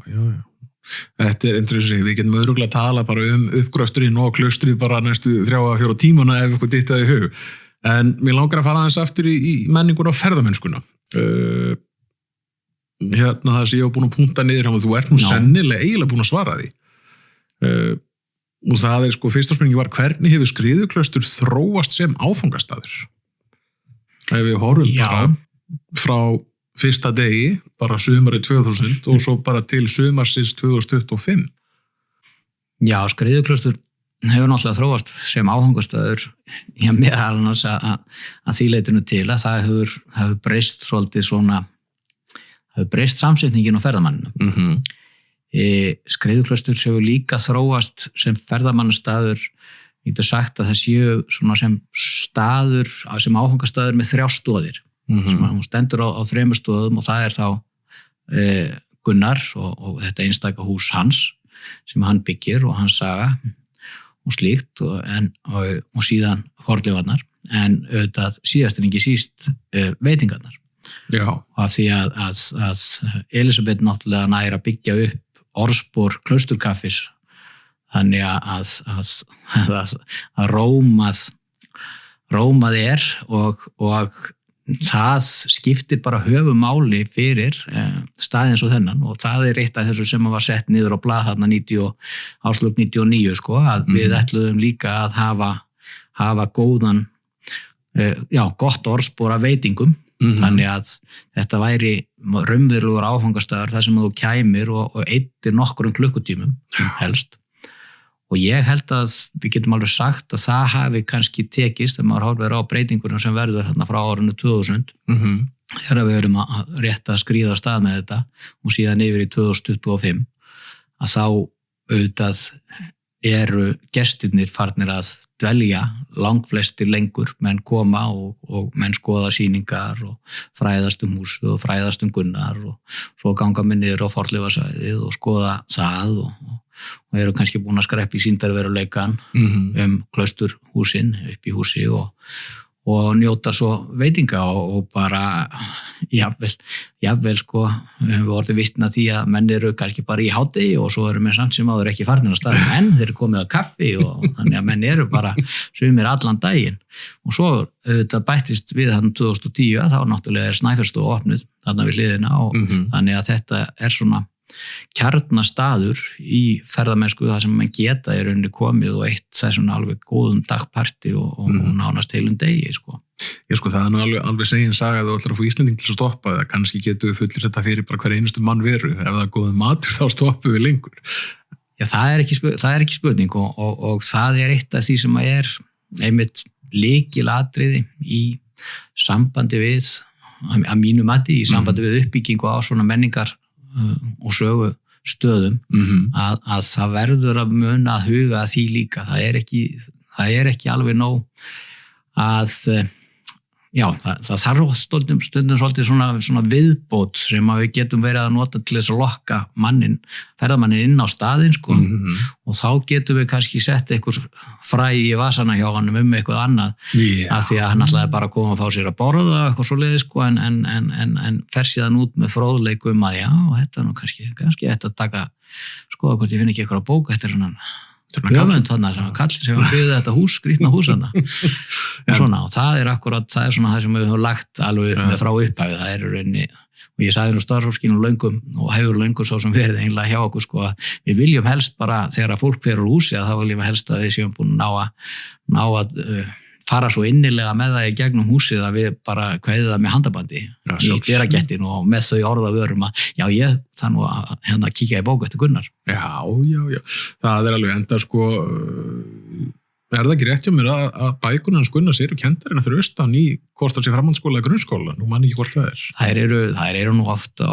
Þetta interessant, við getum örugglega að tala bara uppgröfturinn og klaustri bara næstu 3-4 tímana ef eitthvað dyttaði í hug. En mér langar að fara aðeins aftur í menninguna og ferðamennskuna. Hérna það sem ég var búin að punta niður hjá mig, þú ert nú sennilega eiginlega búin að svara því. Og það sko, fyrsta spurningi var hvernig hefur Skriðuklaustur þróast sem áfangastaður? Ef við horfum bara frá fyrsta degi, bara sumarið 2000 og svo bara til sumarsins 2025. Já, Skriðuklaustur hefur náttúrulega þróast sem áfangastaður meðal annars að því leitinu til að það hefur breyst svolítið svona, hefur breyst samsetningin á ferðamanninu. Skriðuklaustur hefur líka þróast sem ferðamannastaður. Ég get sagt að það séu svona sem staður, sem áfangastaður með 3 stoðir. Hún stendur á 3 stoðum og það þá Gunnar og þetta einstaka hús hans sem hann byggir og hans saga og slíkt og síðan fornleifarnar en auðvitað síðast en ekki síst veitingarnar. Já. Af því að Elísabet náttúrulega nær að byggja upp orðspor klausturkaffis þannig að rómað og það skiptir bara höfumáli fyrir staðin svo þennan og það eitt af þessu sem var sett niður á blað þarna áslög 99 sko, að við ætluðum líka að hafa góðan gott orðspor af veitingum, þannig að þetta væri raunverulegur áfangastaður þar sem þú kæmir og eyddir nokkrum klukkutímum helst. Og ég held að við getum alveg sagt að það hafi kannski tekist þegar maður horfir á breytingunum sem verður hérna frá árinu 2000 þegar við erum að rétta að skríða af stað með þetta og síðan yfir í 2025 að þá auðvitað eru gestirnir farnir að dvelja langflestir lengur, menn koma og menn skoða sýningar og fræðast húsið og fræðast Gunnar og svo ganga með niður á fornleifasvæðið og skoða það og eru kannski búin að skreppa í sýndarveruleikann klausturhúsin upp í húsi og njóta svo veitinga og bara jafnvel sko við orðum vitna því að menn eru kannski bara í hádegi og svo eru menn samt sem áður ekki farnir á staðinn en þeir eru komið á kaffi og þannig að menn eru bara sumir allan daginn og svo auðvitað bættist við þannig 2010 þá náttúrulega Snæfellsstofa opnuð þarna við hliðina og þannig að þetta svona kjarnastaður í ferðamennsku það sem mann geta í rauninni komið og eitt þessum alveg góðum dagparti og nánast heilum degi sko. Já sko það nú alveg segin saga að þú ætlar að fá Íslending til að stoppa það, kannski getur við fullir þetta fyrir bara hver einustu mann veru, ef það er góð matur þá stoppum við lengur. Já það er ekki spurning og það er eitt af því sem er einmitt lykilatriði í sambandi við að mínu mati, í sambandi við uppbyggingu á svona menningar og sögu stöðum að það verður að muna að huga að því líka það er ekki alveg nóg að það þarf stundum svolítið svona viðbót sem að við getum verið að nota til þess að lokka ferðamannin inn á staðinn sko og þá getum við kannski sett eitthvað fræ í vasana hjá hann eitthvað annað af því að hann ætlaði bara að koma að fá sér að borða eitthvað svoleiðis sko en fer síðan út með fróðleik að já, þetta nú kannski þetta taka skoða hvort ég finn ekki eitthvað að bóka eftir svona höfund þarna sem kallir sem að byggja þetta hús, skrýtna hús þarna og svona, og það er svona það sem við höfum lagt alveg með frá upphæfi, það er rauninni og ég sagði nú starfsfólkinu löngum og hefur löngum svo sem verið einlega hjá okkur sko að við viljum helst bara þegar að fólk fer úr húsi að þá viljum við helst að við séum búin ná að fara svo innilega með það í gegnum húsið að við bara kveðið það með handabandi í dyragættin og með þau orðavörum að já ég það nú að kíkja í bóku eftir Gunnar. Já, það er alveg enda sko, er það ekki rétt hjá mér að bækurnar hans Gunnars eru kenndarina fyrir austan í hvort það sé framhaldsskóla eða grunnskóla, nú man ekki hvort það er. Þær eru nú oft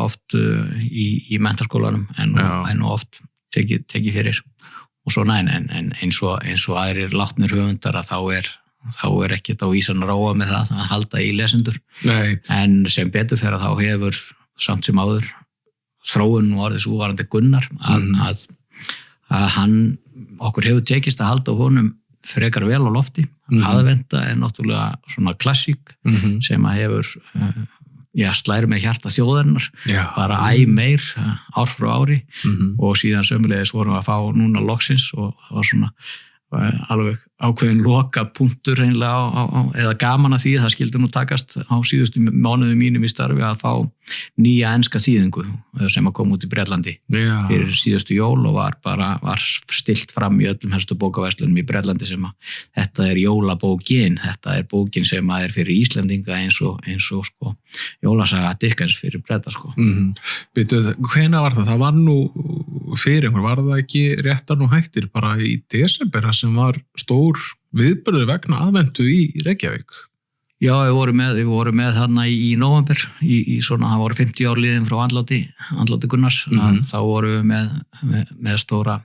í menntaskólanum en oft tekið fyrir og svo en eins og aðrir látnir höfundar að þá er ekkert á ísan ráa með það að halda í lesendur. Nei. En sem betur fer að þá hefur samt sem áður þróun og orðið svo varandi Gunnar að hann okkur hefur tekist að halda á honum frekar vel á lofti. Aðventa er náttúrulega svona klassík sem að hefur slæri með hjarta þjóðarinnar bara meir ár frá ári og síðan sömulegis vorum við að fá núna loksins og svona alveg ákveðin loka punktur eða gaman að því það skildi nú takast á síðustu mánuðum mínum í starfi að fá nýja enska þýðingu sem að koma út í Bretlandi fyrir síðustu jól og var stillt fram í öllum helstu bókaverslunum í Bretlandi sem að þetta er jólabókin, þetta er bókin sem að er fyrir Íslendinga eins og sko jólasaga Dickens fyrir Breta sko. Bíddu, hvenær var það? Það var nú fyrir var það ekki réttar nú hættir bara í desember sem var stór viðburður vegna aðventu í Reykjavík. Já, við vorum með þarna í nóvember í svona, það voru 50 ár liðin frá andláti Gunnars, þá vorum við með stóra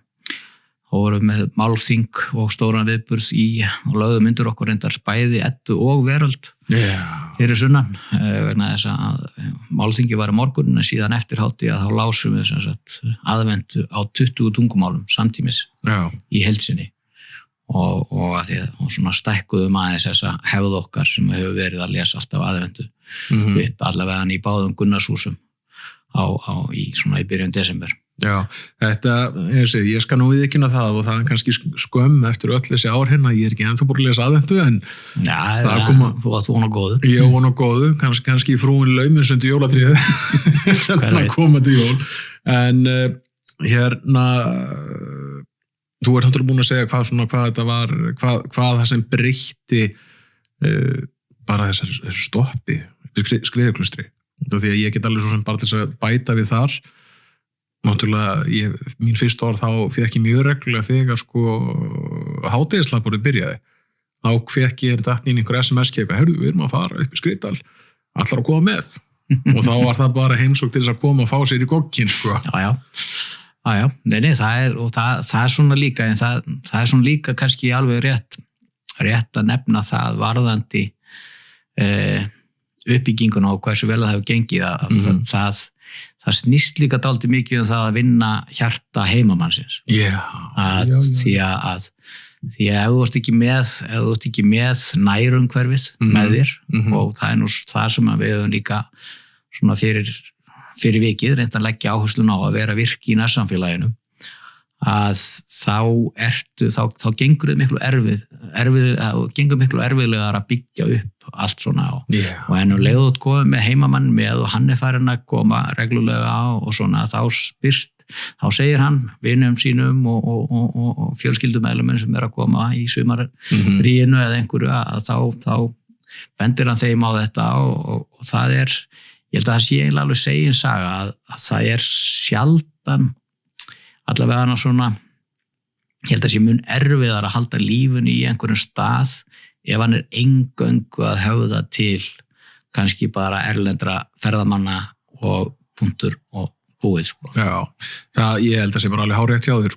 þá vorum við með málþing og stóran viðburð og lögðum undir okkur reyndar bæði Eddu og Veröld fyrir sunnan vegna þess að málþingi var í morgun en síðan eftir hátti að þá lásum við aðventu á 20 tungumálum samtímis í heildsinni og svona stækkuðum aðeins þessa hefð okkar sem hefur verið að lesa alltaf aðventu upp allavega í báðum Gunnarshúsum í byrjun desember. Já, þetta, ég skal nú viðurkenna það og það er kannski skömm eftir öll þessi ár hérna, ég er ekki ennþá búin að lesa aðventu en þú varst von á góðu. Ég von á góðu, kannski frúin laumins undir jólatriðið að koma til jól, en hérna þú ert náttúrulega búin að segja hvað þetta var, hvað það sem breytti bara þessu stoppi, Skriðuklaustri, því að ég get alveg svo sem bara til þess að bæta við þar. Náttúrulega, mín fyrst ár þá fekk ég mjög reglulega þegar hádegishlaðborðið byrjaði. Þá fekk ég datt inn einhver SMS-keika, herðu, við erum að fara upp í Skriðdal, allar að koma með. Og þá var það bara heimsókn til þess að koma og fá sér í gogginn, Já. Nei, það er svona líka, en það er svona líka kannski alveg rétt að nefna það varðandi uppbygginguna og hversu vel það hefur gengið að það snýst líka dálítið mikið það að vinna hjarta heimamannsins. Því að ef þú ert ekki með nærumhverfið með þér og það er nú það sem við höfum líka svona fyrir vikið reynt að leggja áherslun á að vera virk í nærsamfélaginu að þá gengur miklu erfiðlegar að byggja upp allt svona og ennum leiðut góð með heimamann með og hann er farin að koma reglulega á og svona þá segir hann vinum sínum og fjölskyldumæðluminn sem er að koma í sumarfríinu eða einhverju að þá bendir hann þeim á þetta og það er, ég held að það sé eiginlega alveg segin saga að það er sjaldan allavega hana svona, ég held að sé mun erfiðar að halda lífinu í einhverjum stað ef hann er eingöngu að höfða til kannski bara erlendra ferðamanna og punktur og búið, Já, ég held að sé bara alveg hárétt hjá þér,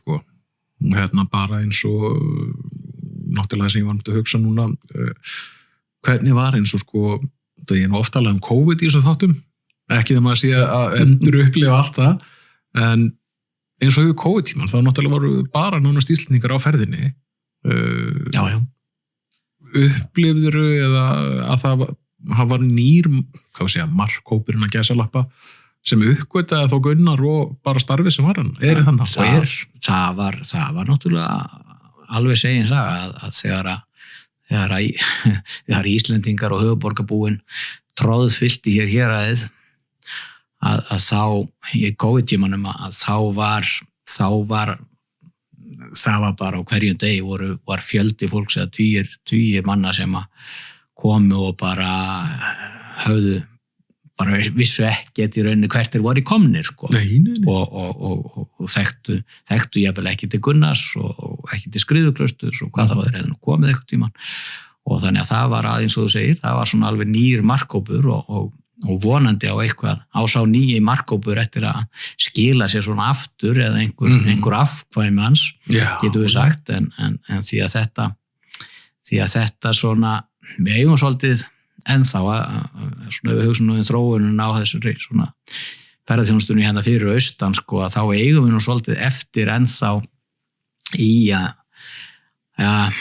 Hérna bara eins og náttúrulega sem ég var að hugsa núna, hvernig var eins og það er nú oft alveg COVID í þessum þáttum, ekki þegar maður sé að endur upplifa allt það, en eins og yfir COVID-tíman, þá náttúrulega voru bara nánast Íslendingar á ferðinni. Já. Upplifðirðu eða að það var nýr, markhópurinn að gæsalappa sem uppgötaði þá Gunnar og bara starfið sem var hann. Það var náttúrulega alveg segin saga að þegar Íslendingar og höfuborgarbúin tróðfyllti héraðið að þá í COVID-tímanum að þá var bara á hverjum degi var fjöldi fólks eða tugir manna sem komu og bara höfðu bara vissu ekki í rauninni hvert voru í komnir og þekktu jafnvel ekki til Gunnars og ekki til Skriðuklausturs og hvað það var þeir komið eitthvað tíman og þannig að það var aðeins og þú segir, það var svona alveg nýr markhópur og vonandi á eitthvað ásá nýji markhópur eftir að skila sér svona aftur eða einhver afkvæmi hans, getur við sagt en því að þetta svona, við eigum svolítið ennþá svona við hugsa nú þróunin á þessu svona ferðarþjónustunni hérna fyrir austan að þá eigum við nú svolítið eftir ennþá í að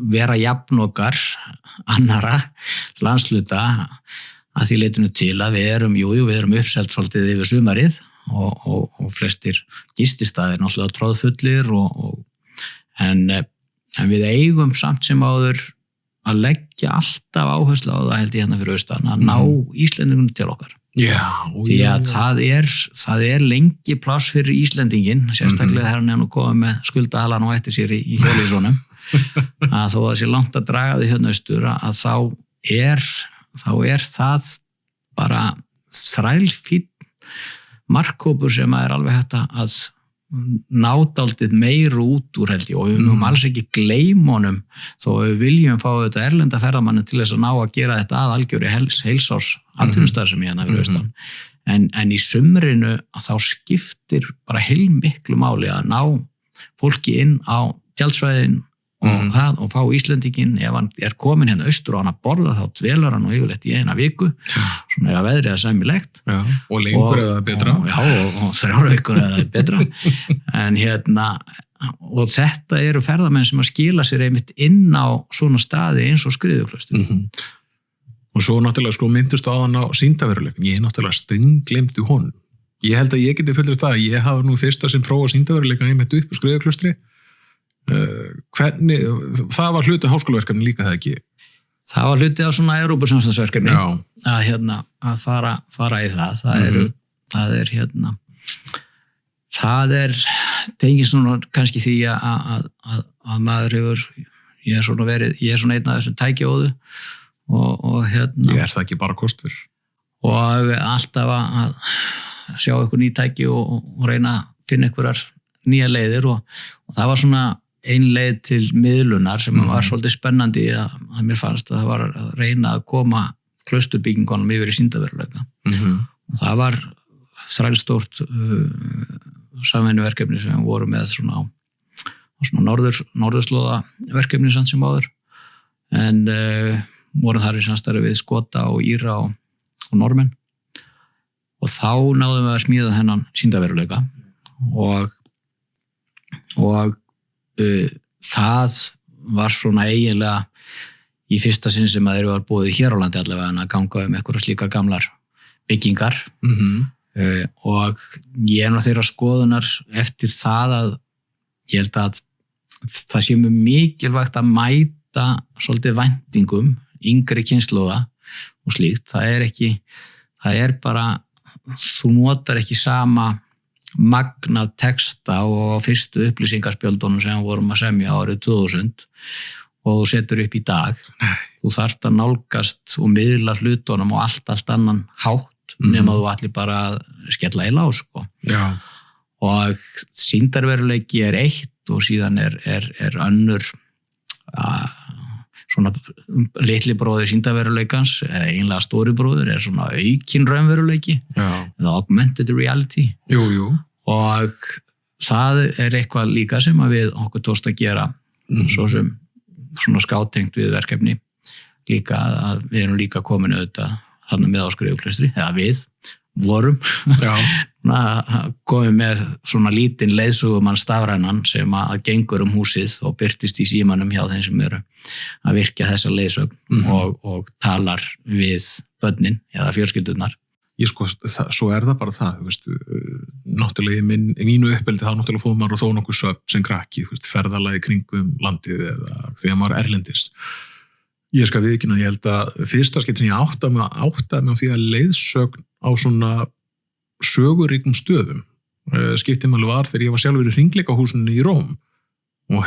vera jafn okkar annara landsluta að því leitinu til að við erum uppselt svolítið yfir sumarið og flestir gististaðir náttúrulega tróðfullir en við eigum samt sem áður að leggja alltaf áherslu á það held ég hérna fyrir austan að ná Íslendingunum til okkar. Því að það er lengi pláss fyrir Íslendingin, sérstaklega þegar hann nú komið með skuldahalan og eftir sér í hjólísónum að þó að sé langt að draga því hérna austur að þá er það bara þrælfínn markhópur sem er alveg hægt að nádaldið meira út úr held ég og við mögum alls ekki gleyma honum þó við viljum fá þetta erlenda ferðamanni til þess að ná að gera þetta að algjöri heilsárs atvinnustar sem ég hérna fyrir austan en í sumrinu að þá skiptir bara heilmiklu máli að ná fólki inn á tjaldsvæðin og fá Íslendingin ef hann er komin hérna austur og hann að borða þá dvelar hann og yfirleitt í eina viku svona ef veðrið er sæmilegt og lengur eða betra og 3 vikur eða betra en hérna og þetta eru ferðamenn sem að skila sér einmitt inn á svona staði eins og Skriðuklaustur og svo náttúrulega myndust á hann á sýndaveruleikum ég náttúrulega stenglimti honum Ég held að ég geti fullist það. Ég hafa nú fyrsta sem prófa sýndaveruleika einmitt upp á Skriðuklaustri. Hvernig, það var hluti háskólaverkefni líka það ekki? Það var hluti á svona Evrópusamstarfsverkefni að fara í það. Það er tengist núna kannski því að maður hefur, ég er svona einn af þessum tækjaóðu og Ég er það ekki bara kostur? Og alltaf að sjá eitthvað ný tæki og reyna að finna einhverjar nýja leiðir og það var svona ein leið til miðlunar sem var svolítið spennandi að mér fannst að það var að reyna að koma klausturbyggingunum yfir í sýndaveruleika. Og það var þrælstórt samvinnuverkefni sem voru með svona norðurslóða verkefni samt sem áður en voru þar í samstarfi við Skota og Íra og Normenn og þá náðum við að smíða þennan sýndaveruleika og það var svona eiginlega í fyrsta sinn sem að þeir var búið hér á landi allavega en að ganga einhverjar slíkar gamlar byggingar og ég er nú þeirra skoðunar eftir það að ég held að það sé mjög mikilvægt að mæta svolítið væntingum yngri kynslóða og slíkt. Það er bara, þú notar ekki sama magna texta og fyrstu upplýsingarspjöldunum sem vorum að semja árið 2000 og þú setur upp í dag. Þú þarft að nálgast og miðla hlutunum og allt annan hátt nema þú allir bara að skella í lás, sko. Já. Og sýndarveruleiki er eitt og síðan er önnur svona litli bróðir sýndarveruleikans eða einlega stóri bróðir er svona aukinn raunveruleiki eða augmented reality. Jú. Og það er eitthvað líka sem að við okkur tókst að gera svo sem svona skátengt við verkefni líka að við erum líka komin auðvitað þarna með á Skriðuklaustri eða við vorum komið með svona lítinn leiðsögumann stafrænan sem að gengur húsið og birtist í símanum hjá þeim sem eru að virkja þessa leiðsögn og talar við börnin eða fjölskyldunar. Svo er það bara það, þú veist, náttúrulega í mínu uppeldi þá náttúrulega fóð maður og þó nokkuð söp sem krakki, þú veist, ferðalagi kringum landið eða þegar maður erlendis. Ég skal viðurkenna, ég held að fyrsta skipt sem ég áttaði mig á því að leiðsögn á svona söguríkum stöðum skiptið mig alveg var þegar ég var sjálfur í hringleikahúsinu í Róm og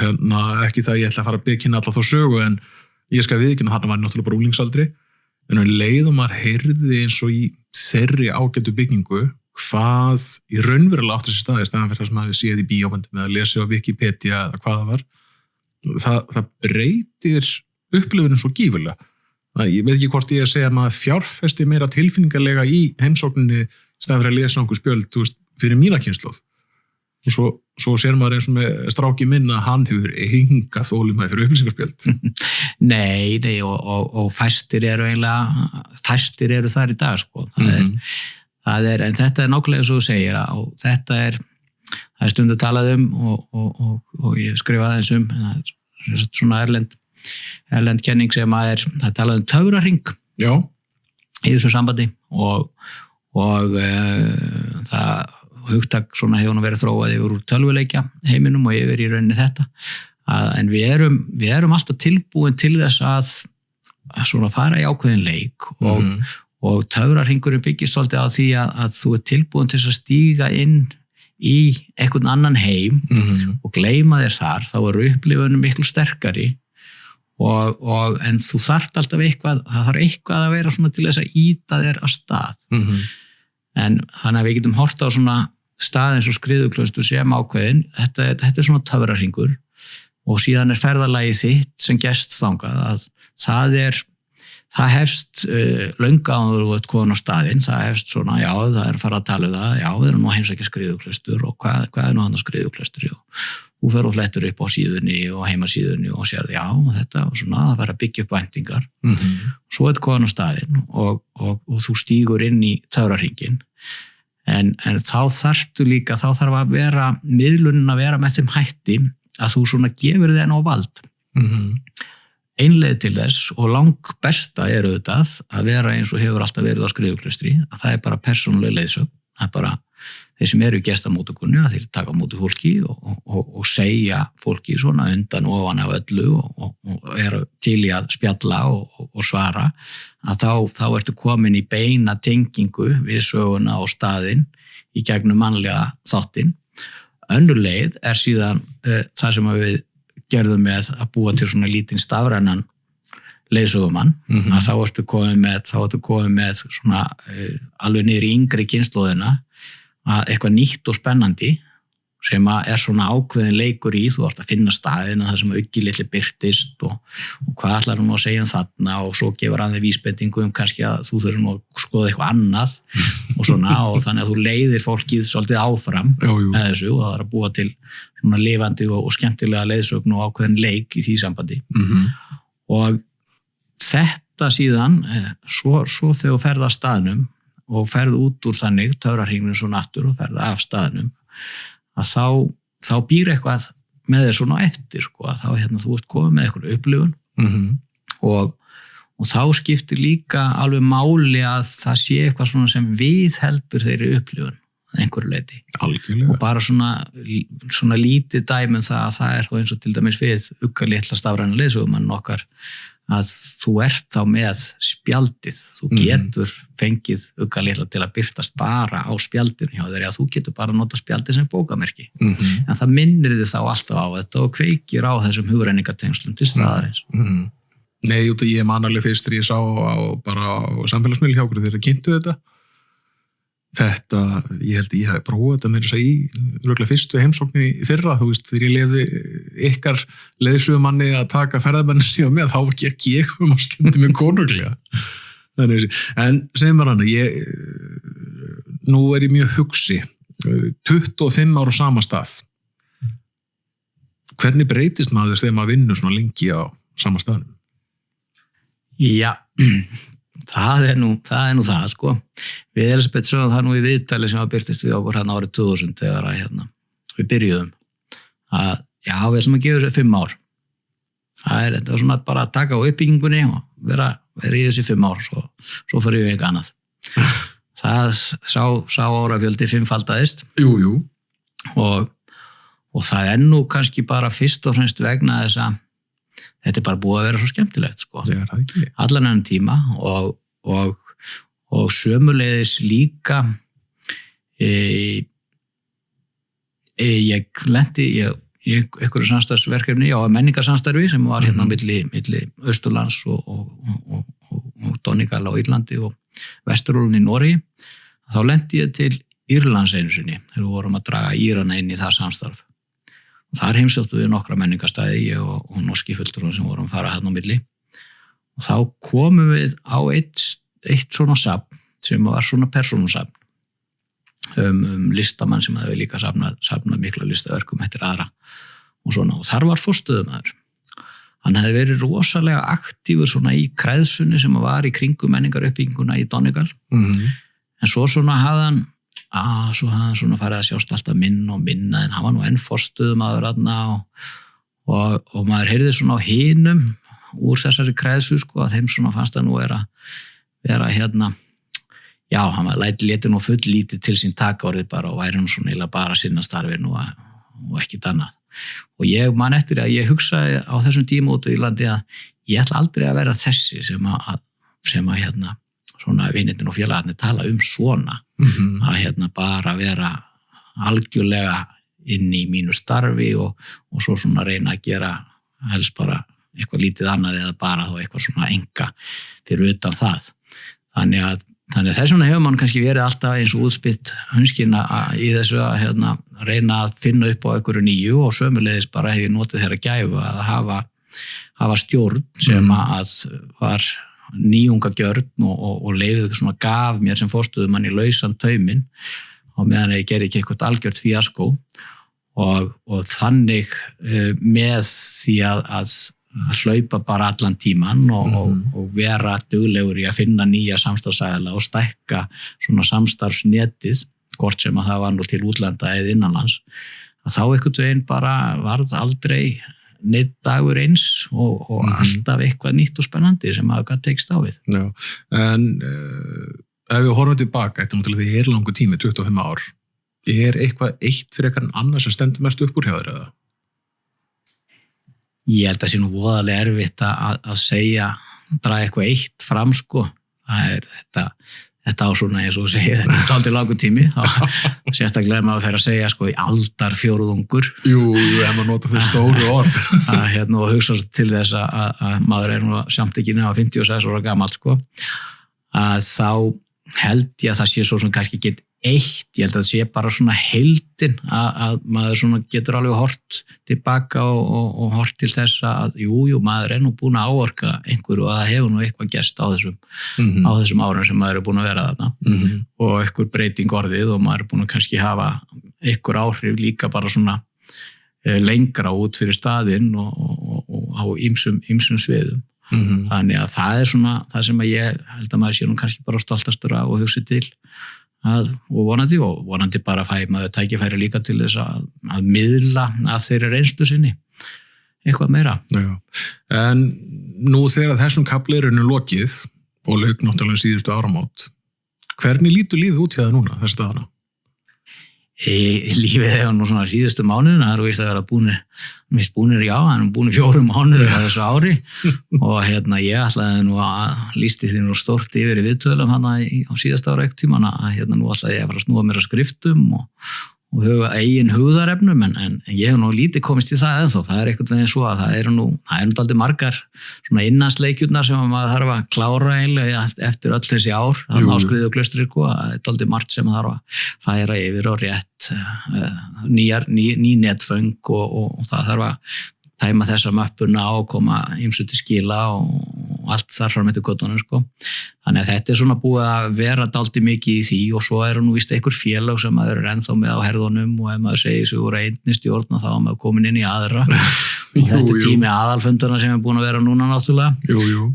ekki það ég ætla að fara að byggja alla þá sögu en ég skal viðurkenna þarna var ég náttúrulega bara úlingsaldri en leiðum maður heyrði eins og í þeirri ágætu byggingu hvað í raunverulega átti sér staði staðan fyrir það sem maður séð í bíómyndum eða lesið á Wikipedia eða hvað það var það breytir upplifunum svo gífurlega. Ég veit ekki hvort ég að segja að maður fjárfesti meira tilfinningarlega í heimsókninni staðan fyrir að lesa einhver spjöld, þú veist, fyrir mína kynslóð. Og svo sér maður eins og með stráki minn að hann hefur hingað þolinmæði fyrir upplýsingarspjöld. Nei, og fæstir eru þar í dag, sko. Það er, en þetta er nákvæmlega svo þú segir og þetta er stundu talað og ég skrifaði eins svona erlend kenning sem að það talað töfrahring í þessu sambandi og það hugtak svona hefur nú verið þróað yfir úr tölvuleikja heiminum og yfir í rauninni þetta en við erum alltaf tilbúin til þess að svona fara í ákveðin leik og töfrahringurinn byggist svolítið á því að þú er tilbúin til þess að stíga inn í einhvern annan heim og gleyma þér þar, þá eru upplifunum miklu sterkari en þú þarft alltaf það þarf eitthvað að vera svona til þess að ýta þér af stað en þannig að við getum horft á svona stað eins og Skriðuklaustur sem ákveðin þetta er svona töfrahringur og síðan er ferðalagið þitt sem gerst þangað að það hefst löngu áður og komin á staðinn, það hefst svona, það er farið að tala um það, við erum nú að heimsækja Skriðuklaustur og hvað er nú hann að Skriðuklaustri og þú fer og flettur upp á síðunni og heimasíðunni og sér þetta og svona, það fara að byggja upp væntingar svo er komin á staðinn og þú stígur inn í töfrahringinn en þá þarf að vera miðlunin að vera með þeim hætti að þú svona gefur þenn á vald einleið til þess og langbesta er auðvitað að vera eins og hefur alltaf verið á Skriðuklaustri að það er bara persónuleg leiðsögn það er bara þeir sem eru í gestamóttökunni að þeir taka á móti fólki og segja fólki svona undan ofan af öllu og eru til í að spjalla og svara, að þá ertu komin í beina tengingu við söguna og staðinn í gegnum mannlega þáttinn. Önnur leið síðan það sem við gerðum með að búa til svona lítinn stafrænan leiðsögumann, að þá ertu komið með svona alveg niður í yngri kynslóðina að eitthvað nýtt og spennandi sem svona ákveðin leikur í, þú ert að finna staðina það sem Uggi litli birtist og hvað ætlar hún að segja þarna og svo gefur hann þig vísbendingu kannski að þú þurfum að skoða eitthvað annað og svona og þannig að þú leiðir fólkið svolítið áfram með þessu og það að búa til svona lifandi og skemmtilega leiðsögn og ákveðin leik í því sambandi. Og þetta síðan, svo þegar þú ferð af staðnum og ferð út úr þannig töfrahringnum svona aftur og ferð af staðnum, að þá býr eitthvað með þér svona eftir, sko, að þá þú ert komið með eitthvað upplifun og þá skiptir líka alveg máli að það sé eitthvað svona sem viðheldur þeirri upplifun einhverju leyti. Algjörlega. Og bara svona lítið dæmi það að það þá eins og til dæmis við Ugga litla stafræna leiðsögumann okkar að þú ert þá með spjaldið, þú getur fengið Ugga litla til að birtast bara á spjaldinu hjá þeir, að þú getur bara nota spjaldið sem bókamerki, en það minnir þið þá alltaf á þetta og kveikir á þessum hugrenningatengslum til staðarins. Nei, ég man alveg fyrst þegar ég sá bara á samfélagsmiðli hjá okkur þegar ég kynntu þetta, ég held ég hafi prófað þetta með þess að í fyrstu heimsókninni í fyrra, þú veist, þegar ég leiði ykkar leiðsögumanni að taka ferðamenn síðan með, þá gekk ég og skemmti mig konunglega. En segjum mér hana, nú ég mjög hugsi, 25 ára á sama stað. Hvernig breytist maður þegar maður vinnur svona lengi á sama staðnum? Já, það er nú það, sko. Við Elisabeth sögum það nú í viðtali sem birtist við okkur árið 2000 þegar við byrjuðum að við ætlum að gefa þessu 5 ár. Þetta var svona bara að taka á uppbyggingunni og vera í þessi 5 ár, svo fyrir við eitthvað annað. Það sá árafjöldi 5-faldaðist. Jú. Og það er nú kannski bara fyrst og fremst vegna þess að þetta er bara búið að vera svo skemmtilegt, sko. Það er ekki. Allan enn tíma og sömuleiðis líka ég lenti í einhverju samstarfsverkefni, menningarsamstarfi sem var hérna milli Austurlands og Donegal á Írlandi og Vesturúlun í Noregi. Þá lenti ég til Írlands einu sinni þegar við vorum að draga Írana inn í það samstarf. Þar heimsóttum við nokkra menningarstaði, ég og norski fulltrúar sem vorum að fara hérna á milli. Og þá komum við á eitt svona safn sem var svona persónusafn listamann sem hefði líka safnað mikla listaverkum eftir aðra og svona. Og þar var forstöðumaður. Hann hefði verið rosalega aktífur svona í kreðsunni sem var í kringum menningaruppbygginguna í Donegal. En svo hafði hann svona farið að sjást alltaf minna og minna, en hann var nú enn forstöðumaður þarna og maður heyrði svona á hinum úr þessari kreðsu, sko, að þeim svona fannst það nú vera hérna, hann var léti nú full lítið til sín taka orðið bara og væri nú svona eiginlega bara sinna starfin og ekkit annað. Og ég man eftir að ég hugsaði á þessum tíma út í Írlandi að ég ætla aldrei að vera þessi sem að hérna svona vinirnir og félagarnir tala svona að bara vera algjörlega inn í mínu starfi og svo svona reyna að gera helst bara eitthvað lítið annað eða bara þá eitthvað svona enga fyrir utan það. Þannig að þess vegna hefur mann kannski verið alltaf eins og útspýtt hunskina í þessu að reyna að finna upp á einhverju nýju og sömuleiðis bara hef ég notið þeirra gæfu að hafa stjórn sem að var nýjungagjörn og leiðið svona gaf mér sem forstöðumann í lausan tauminn á meðan ég gerði ekki eitthvað algjört fíaskó og þannig með því að hlaupa bara allan tíman og vera duglegur í að finna nýja samstarfsæðala og stækka svona samstarfsnetið, hvort sem að það var nú til útlanda eða innanlands, að þá einhvern veginn bara varð aldrei neitt dagur eins og alltaf eitthvað nýtt og spennandi sem að gæti tekst á við. Já, en ef við horfum tilbaka, þetta náttúrulega er langur tími, 25 ár, eitthvað eitt fyrir eitthvað annars sem stendur mest upp úr hjá þér eða? Ég held að sé nú voðalega erfitt að segja, draga eitthvað eitt fram sko. Það er þetta á svona eins og segja, þetta er aldrei langur tími, sérstaklega ef maður fer að segja sko í aldarfjórðungur. Jú, ef maður nota þau stóru orð. Og hugsa til þess að maður er nú samt ekki nema 56 ára gamall sko, að þá held ég að það sé svo sem kannski ekki eitt, ég held að það sé bara svona heildin að maður svona getur alveg hort tilbaka og hort til þess að jú, maður er nú búin að áorka einhverju og það hefur nú eitthvað gerst á þessum árum sem maður er búin að vera þarna og einhver breyting orðið og maður er búin að kannski hafa einhver áhrif líka bara svona lengra út fyrir staðinn og á ýmsum sviðum. Þannig að það er svona það sem að ég held að maður sé nú kannski bara stoltastur af og hugsi til og vonandi bara fæ maður tækifæri líka til þess að miðla af þeirri reynslu sinni eitthvað meira. Já. En nú þegar þessum kafli er lokið og lauk náttúrulega síðustu áramót, hvernig lítur lífið út hjá það núna þessi dagana? Lífið hefur nú svona síðustu mánuðina, það er að vera búnir, hann er búnir 4 mánuðir á þessu ári og ég ætlaði nú að lýsti því nú stórt yfir í viðtölum hann á síðasta ára ekkert tíman að nú ætlaði ég að fara að snúa mér að skriftum og eigin hugðarefnum en ég hef nú lítið komist í það ennþá, það er einhvern veginn svo að það eru nú dálítið margar svona innansleikjurnar sem maður þarf að klára eiginlega eftir öll þessi ár, þannig áskriðu og klaustri það er dálítið margt sem maður þarf að færa yfir og rétt ný netföng og það þarf að tæma þessa möppuna og koma ýmsu til skila og allt þar fram eftir göttunum sko. Þannig að þetta er svona búið að vera dálítið mikið í því og svo eru nú víst einhver félag sem maður er ennþá með á herðunum og ef maður segir sig úr einni stjórn þá er maður komin inn í aðra og þetta er tími aðalfundana sem er búin að vera núna náttúrulega.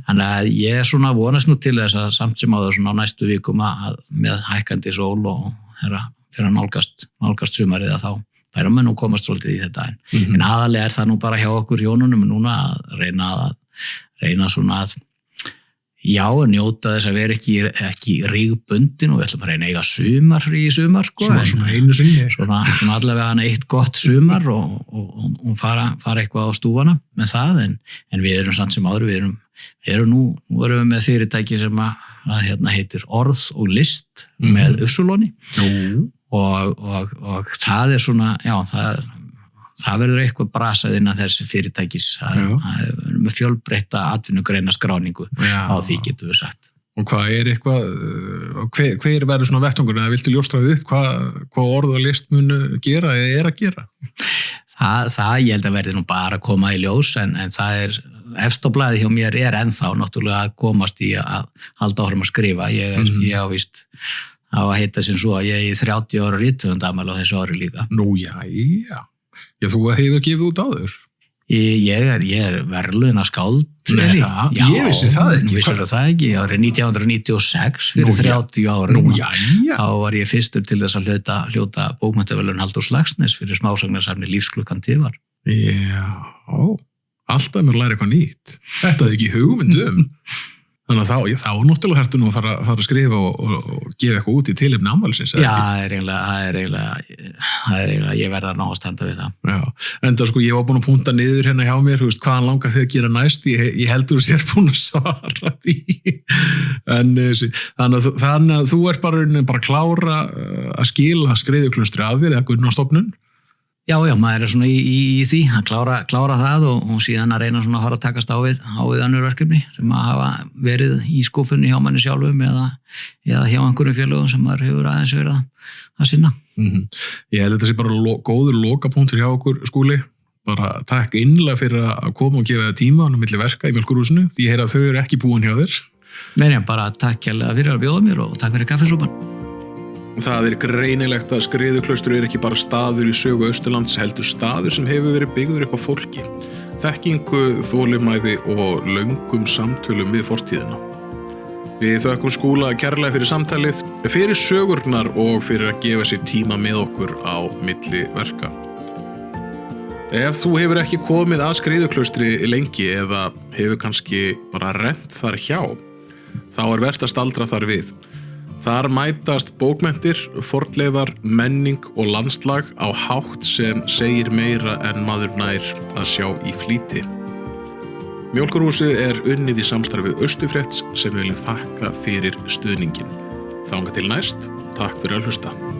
Þannig að ég er svona vonast nú til þess að samt sem áður svona á næstu vikum að með hækkandi sól og fyrir að nálgast sumarið að þá færa menn og komast svolítið í þetta en aðalega er það nú bara hjá okkur hjónunum núna að reyna svona að njóta þess að vera ekki rígbundin og við ætlum að reyna að eiga sumarfrí í sumar sko, svona einu sinni svona allavega eitt gott sumar og fara eitthvað á stúfana með það en við erum samt sem áður við erum með fyrirtæki sem að heitir Orð og list með Upsulóni og það er svona það verður eitthvað brasað inn að þessi fyrirtækis með fjölbreytta atvinnugreina skráningu á því getur við sagt. Og hvað er eitthvað hver verður svona vettvangur eða viltu ljóstraði upp hvað Orð og list munu gera eða er að gera? Það ég held að verði nú bara að koma í ljós en það er efst á blaði hjá mér er ennþá náttúrulega að komast í að halda áfram að skrifa ég á víst á að heita sem svo að ég er 30 ára rithöfundamæli á þessu ári líka. Nú, já, þú hefur gefið út áður. Ég er verðlaunaskáld. Nei, ég vissi það ekki. Vissir það ekki, árið 1996 fyrir 30 árum. Nú, þá var ég fyrstur til þess að hljóta bókmenntaverðlaun Halldórs Laxness fyrir smásagnasafni Lífsklukkan tifar. Já, alltaf mér læra eitthvað nýtt. Þetta er ekki hugmyndum. Þannig að þá náttúrulega þarftu nú að fara að skrifa og gefa eitthvað út í tilefni afmælisins. Já, það er eiginlega, ég verða að ná að standa við það. Já, en það sko, ég var búin að punta niður hérna hjá mér, hvaðan langar þig að gera næst, ég heldur þú sér búin að svara því. Þannig að þú ert bara klára að skila skriðuklaustri af þér eða Gunnarstofnun. Já, maður er svona í því að klára það og síðan að reyna svona að fara að takast á við önnur verkefni sem að hafa verið í skúfunni hjá manni sjálfum eða hjá einhverjum félögum sem maður hefur aðeins verið að sinna. Ég held að þetta sé bara góður lokapunktur hjá okkur Skúli. Bara takk innlega fyrir að koma og gefa það tíma á milli verka í Mjólkurhúsinu því ég heyri að þau eru ekki búin hjá þér. Nei, bara takk kærlega fyrir að bjóða mér og takk fyrir kaffisúpan. Það er greinilegt að Skriðuklaustur er ekki bara staður í sögu Austurlands heldur staður sem hefur verið byggður upp á fólki, þekkingu, þolinmæði og löngum samtölum við fortíðina. Við þökkum Skúla kærlega fyrir samtalið, fyrir sögurnar og fyrir að gefa sér tíma með okkur á milli verka. Ef þú hefur ekki komið að Skriðuklaustri lengi eða hefur kannski bara rennt þar hjá, þá er vert að staldra þar við. Þar mætast bókmenntir, fornleifar, menning og landslag á hátt sem segir meira en maður nær að sjá í flýti. Mjólkurhúsið unnið í samstarfi Austurfrétt sem við viljum þakka fyrir stuðninginn. Þangað til næst, takk fyrir að hlusta.